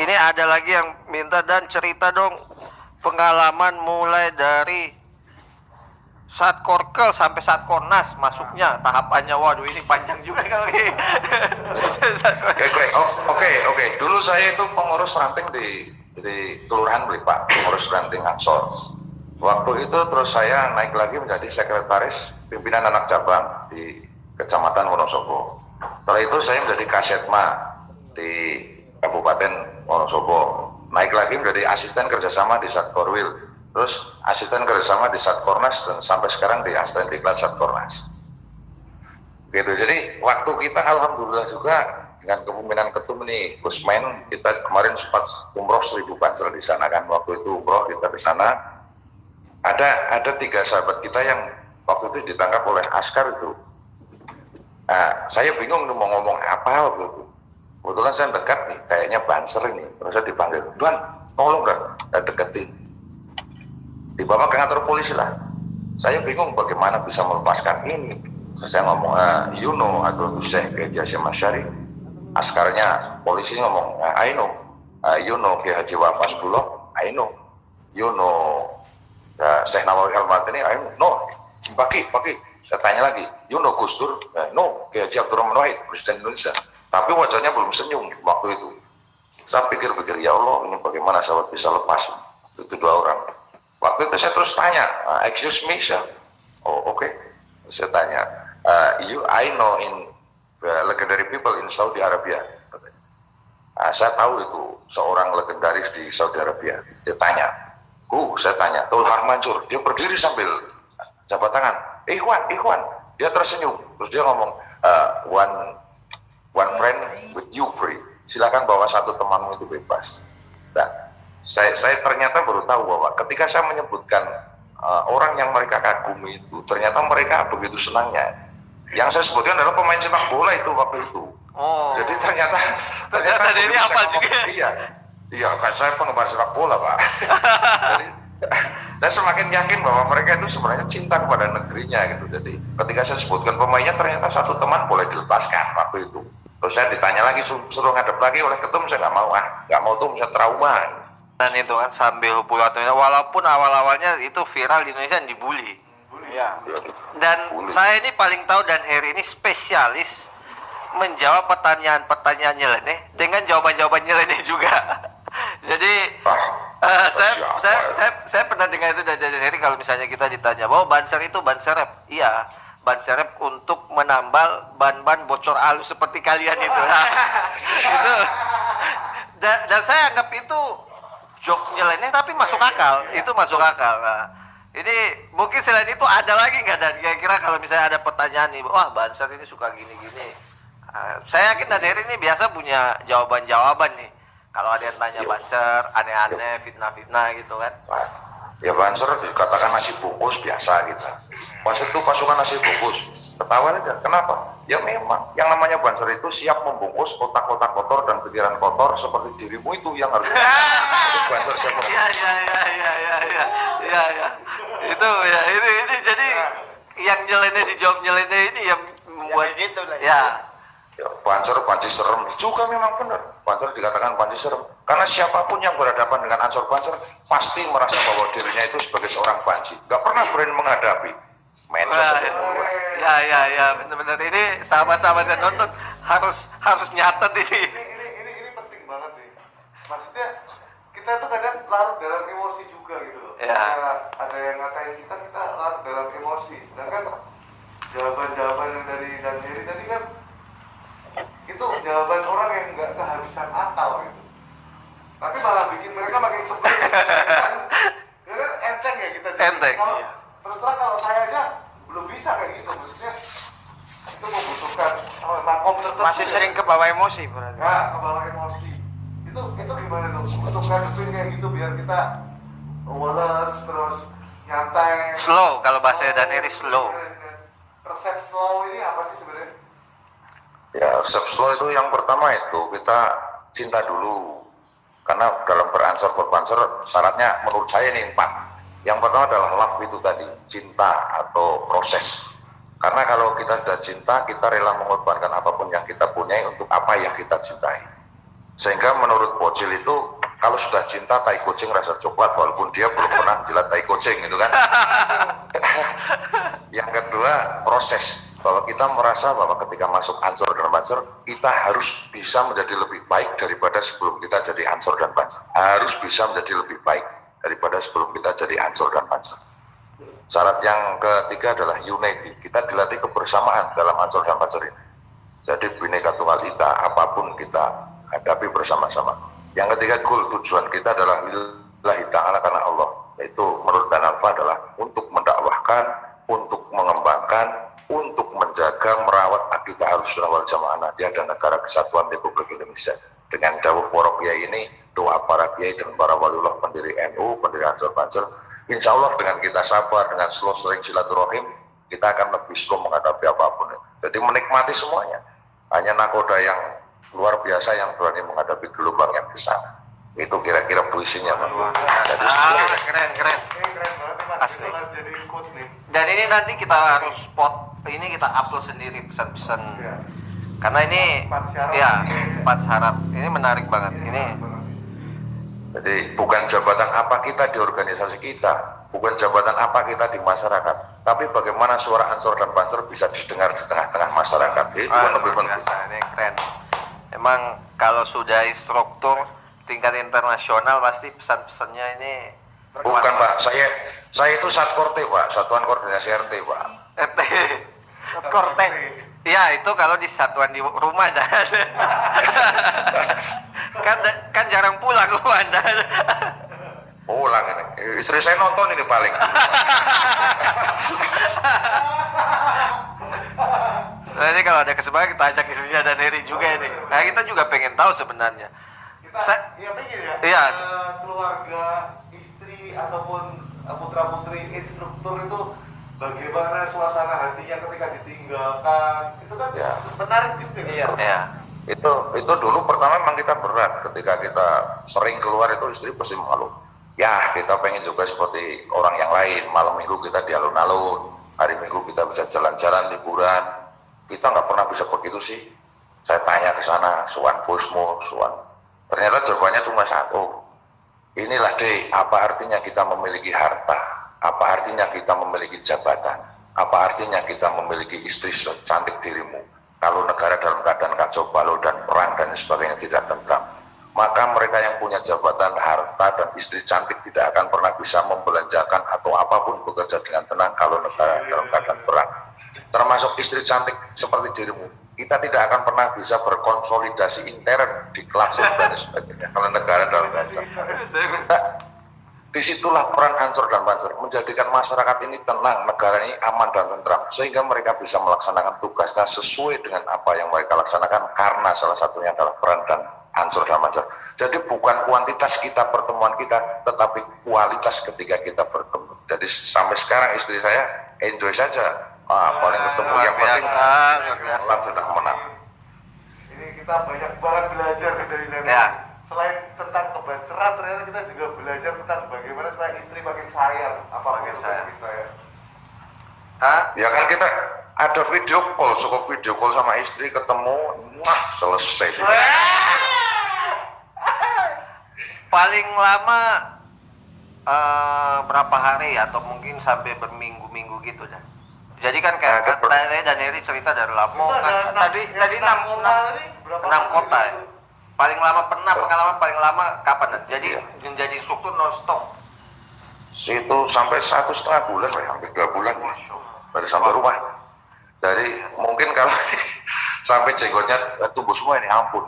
Ini ada lagi yang minta Dan cerita dong pengalaman mulai dari saat korkel sampai saat kornas masuknya tahapannya. Waduh ini panjang juga kali. Oke. Dulu saya itu pengurus ranting di Kelurahan Blipak, pengurus ranting Ansor. Waktu itu terus saya naik lagi menjadi sekretaris pimpinan anak cabang di Kecamatan Wonosobo. Setelah itu saya menjadi Kasetma di Kabupaten Wonosobo. Naik lagi menjadi asisten kerjasama di Satkorwil. Terus asisten kerjasama di Satkornas dan sampai sekarang di asisten diklat Satkornas. Gitu. Jadi waktu kita alhamdulillah juga dengan kepemimpinan ketum ini Gus Men, kita kemarin sempat umroh 1000 Banser di sana kan. Waktu itu umroh kita di sana. Ada 3 sahabat kita yang waktu itu ditangkap oleh askar itu. Nah, saya bingung mau ngomong apa waktu itu. Kebetulan saya dekat nih, kayaknya Banser ini. Terus saya dipanggil, "Duan, tolong Dan, saya deketin." Dibawa ke kantor polisi lah. Saya bingung bagaimana bisa melepaskan ini. Terus saya ngomong, "You know Hadratus Syekh Kiai Hasyim Asy'ari." Askarnya polisi ngomong, "I know." "You know Kiai Haji Wafas Buloh." "I know." "You know Syekh Nawawi Al-Martini." "I know." "No." Baki. Saya tanya lagi, "You know Gus Dur?" "No." "Kiai Haji Abdurrahman Wahid, Presiden Indonesia." Tapi wajahnya belum senyum waktu itu. Saya pikir-pikir, ya Allah, ini bagaimana sahabat bisa lepas itu 2 orang. Waktu itu saya terus tanya, "Excuse me, sir." "Oh, oke." Saya tanya, I know in legendary people in Saudi Arabia." Saya tahu itu seorang legendaris di Saudi Arabia. Dia tanya, saya tanya, "Tulhah Mansur." Dia berdiri sambil jabat tangan. Ikhwan." Dia tersenyum. Terus dia ngomong, one friend with you free." Silakan bawa 1 temanmu itu bebas. Nah, saya ternyata baru tahu bahwa ketika saya menyebutkan orang yang mereka kagumi itu, ternyata mereka begitu senangnya. Yang saya sebutkan adalah pemain sepak bola itu waktu itu. Oh. Jadi ternyata ini apa juga? Iya, kan saya penggemar sepak bola Pak. Jadi saya semakin yakin bahwa mereka itu sebenarnya cinta kepada negerinya gitu. Jadi ketika saya sebutkan pemainnya, ternyata 1 teman boleh dilepaskan waktu itu. Terus saya ditanya lagi, suruh ngadep lagi oleh ketum, saya nggak mau tuh, bisa trauma. Dan itu kan sambil hubungannya, walaupun awal-awalnya itu viral di Indonesia yang dibully. Iya. Dan saya ini paling tahu dan Heri ini spesialis menjawab pertanyaan-pertanyaan nyeleneh dengan jawaban-jawaban nyeleneh juga. Jadi saya pernah dengar itu dari Heri, kalau misalnya kita ditanya bahwa Banser itu ban serep. Iya, ban serep untuk menambal ban-ban bocor halus seperti kalian itu. Itu. Dan saya anggap itu jok nyeleneh tapi masuk akal. Itu masuk akal. Nah, ini mungkin selain itu ada lagi nggak Dan? Kira-kira kalau misalnya ada pertanyaan nih, wah Banser ini suka gini-gini. Saya yakin Dan Heri ini biasa punya jawaban-jawaban nih. Kalau ada yang tanya Banser, aneh-aneh, fitnah-fitnah gitu kan. Ya Banser dikatakan nasi bungkus biasa gitu. Banser itu pasukan nasi bungkus. Ketawa aja. Kenapa? Ya memang yang namanya Banser itu siap membungkus otak-otak kotor dan pikiran kotor seperti dirimu itu yang harus. Banser siapa? Iya. Itu ya ini jadi yang nyeleneh dijawab nyeleneh ini yang membuat gitu lah. Ya. Ya, Banser panci serem juga memang benar. Banser dikatakan panci serem karena siapapun yang berhadapan dengan Ansor Banser pasti merasa bahwa dirinya itu sebagai seorang panci, nggak pernah berani menghadapi. Mensos aja. Ya, benar-benar ini sahabat-sahabat yang nonton harus nyatet ini. Ini penting banget nih. Maksudnya kita tuh kadang larut dalam emosi juga gitu loh. Ya. Ada yang ngatain kita larut dalam emosi. Sedangkan jawaban-jawaban yang dari Dan Heri tadi kan itu jawaban orang yang nggak kehabisan akal gitu. Tapi malah bikin mereka makin sebel. Karena enteng ya kita. Enteng. Terus terang kalau Masih sering ke bawah emosi berarti. Ya, ke bawah emosi. Itu gimana tuh? Untuk ngadepin kayak gitu biar kita woles terus nyantai. Slow, kalau bahasa Daneri slow. Resep slow ini apa sih sebenarnya? Ya, resep slow itu yang pertama itu kita cinta dulu. Karena dalam beransur berpansur syaratnya menurut saya ini 4. Yang pertama adalah love itu tadi, cinta atau proses. Karena kalau kita sudah cinta, kita rela mengorbankan apapun yang kita punyai untuk apa yang kita cintai. Sehingga menurut bocil itu, kalau sudah cinta tai kucing rasa coklat, walaupun dia belum pernah jilat tai kucing, gitu kan. Yang kedua, proses. Bahwa kita merasa bahwa ketika masuk Ansor dan Pancer, kita harus bisa menjadi lebih baik daripada sebelum kita jadi Ansor dan Pancer. Harus bisa menjadi lebih baik daripada sebelum kita jadi Ansor dan Pancer. Syarat yang ketiga adalah unity. Kita dilatih kebersamaan dalam Ansor dan Pancer ini. Jadi Bhinneka Tunggal Ika, apapun kita hadapi bersama-sama. Yang ketiga, goal tujuan kita adalah lillahi ta'ala karena Allah. Yaitu menurut Dan Alfa adalah untuk mendakwahkan, untuk mengembangkan, untuk menjaga, merawat akidah Ahlussunnah wal Jamaah Nahdiyah dan negara kesatuan Republik Indonesia. Dengan dawuh para kiai ini, doa para kiai dan para waliullah pendiri NU, pendiri Ansor Pancer, insya Allah dengan kita sabar, dengan slow sering silaturahim, kita akan lebih slow menghadapi apapun. Jadi menikmati semuanya. Hanya nakoda yang luar biasa yang berani menghadapi gelombang yang besar. Itu kira-kira puisinya, Bang. Jadi slow. Keren. Ini keren banget Mas, Asli. itu harus jadi quote nih. Dan ini nanti kita harus ini kita upload sendiri pesan-pesan. Ya. Karena ini 4 syarat. ya 4 syarat. Ini menarik banget. Ini Jadi bukan jabatan apa kita di organisasi kita, bukan jabatan apa kita di masyarakat, tapi bagaimana suara Ansor dan Pancer bisa didengar di tengah-tengah masyarakat. Itu luar lebih penting. biasa. Ini keren. Emang kalau sudah instruktur tingkat internasional pasti pesan-pesannya ini Bukan Pak, saya itu Satkorte Pak, Satuan Koordinasi RT Pak. RT. Korte. Iya, itu kalau di satuan di rumah dan kan jarang pulang rumah dan Ulang ini, istri saya nonton ini paling. Soalnya kalau ada kesempatan kita ajak istrinya dan Heri juga ini. Nah, kita juga pengen tahu sebenarnya. Iya pengen ya. Iya. Keluarga, istri ataupun putra-putri instruktur itu bagaimana suasana hatinya ketika ditinggalkan. Itu kan Ya. menarik juga. Iya. Ya. Itu dulu pertama memang kita berat ketika kita sering keluar itu istri pasti malu. Ya kita pengen juga seperti orang yang lain, malam minggu kita di alun-alun, hari minggu kita bisa jalan-jalan liburan. Kita nggak pernah bisa begitu sih. Saya tanya ke sana, suan bosmu, suan. Ternyata jawabannya cuma satu. Inilah deh, apa artinya kita memiliki harta? Apa artinya kita memiliki jabatan? Apa artinya kita memiliki istri secantik dirimu? Kalau negara dalam keadaan kacau balau dan perang dan sebagainya tidak tentram, maka mereka yang punya jabatan, harta, dan istri cantik tidak akan pernah bisa membelanjakan atau apapun bekerja dengan tenang kalau negara dalam keadaan perang. Termasuk istri cantik seperti dirimu, kita tidak akan pernah bisa berkonsolidasi intern di klaster dan sebagainya kalau negara dalam keadaan. Nah, disitulah peran Ansor dan Pancer menjadikan masyarakat ini tenang, negara ini aman dan tentram, sehingga mereka bisa melaksanakan tugasnya sesuai dengan apa yang mereka laksanakan, karena salah satunya adalah peran dan Ansor dan Pancer. Jadi bukan kuantitas kita pertemuan kita, tetapi kualitas ketika kita bertemu. Jadi sampai sekarang istri saya enjoy saja. Paling ketemu yang penting malam sudah menang. Ini kita banyak banget belajar dari Nenek. Ya. Selain tentang kebanceran, ternyata kita juga belajar tentang bagaimana supaya istri makin sayang. Apa Makin tugas sayang. kita ya? Hah? Ya kan kita ada video call, cukup video call sama istri ketemu, wah selesai sih. Paling lama berapa hari atau mungkin sampai berminggu-minggu gitu dah. Jadi kan kayak Nah, katanya dan Heri cerita dari Lamongan. Tadi 6 kota ya. Paling lama pengalaman paling lama kapan? Jadi menjadi instruktur non stop. Situ sampai 1,5 bulan, hampir 2 bulan baru sampai rumah. Jadi mungkin kalau sampai jenggotnya tumbuh semua ini ampun.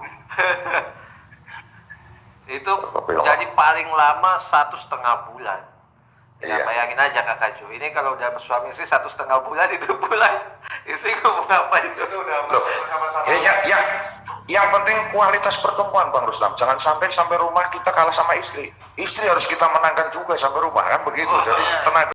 Itu Tapi lama. jadi paling lama 1,5 bulan. Ya, Iya. bayangin aja Kakak Jo. Ini kalau udah bersuami istri 1,5 bulan itu Istri ngomong apa itu? Loh, yang penting kualitas pertemuan Bang Rustam. Jangan sampai rumah kita kalah sama istri. Istri harus kita menangkan juga sampai rumah kan begitu. Jadi tenaga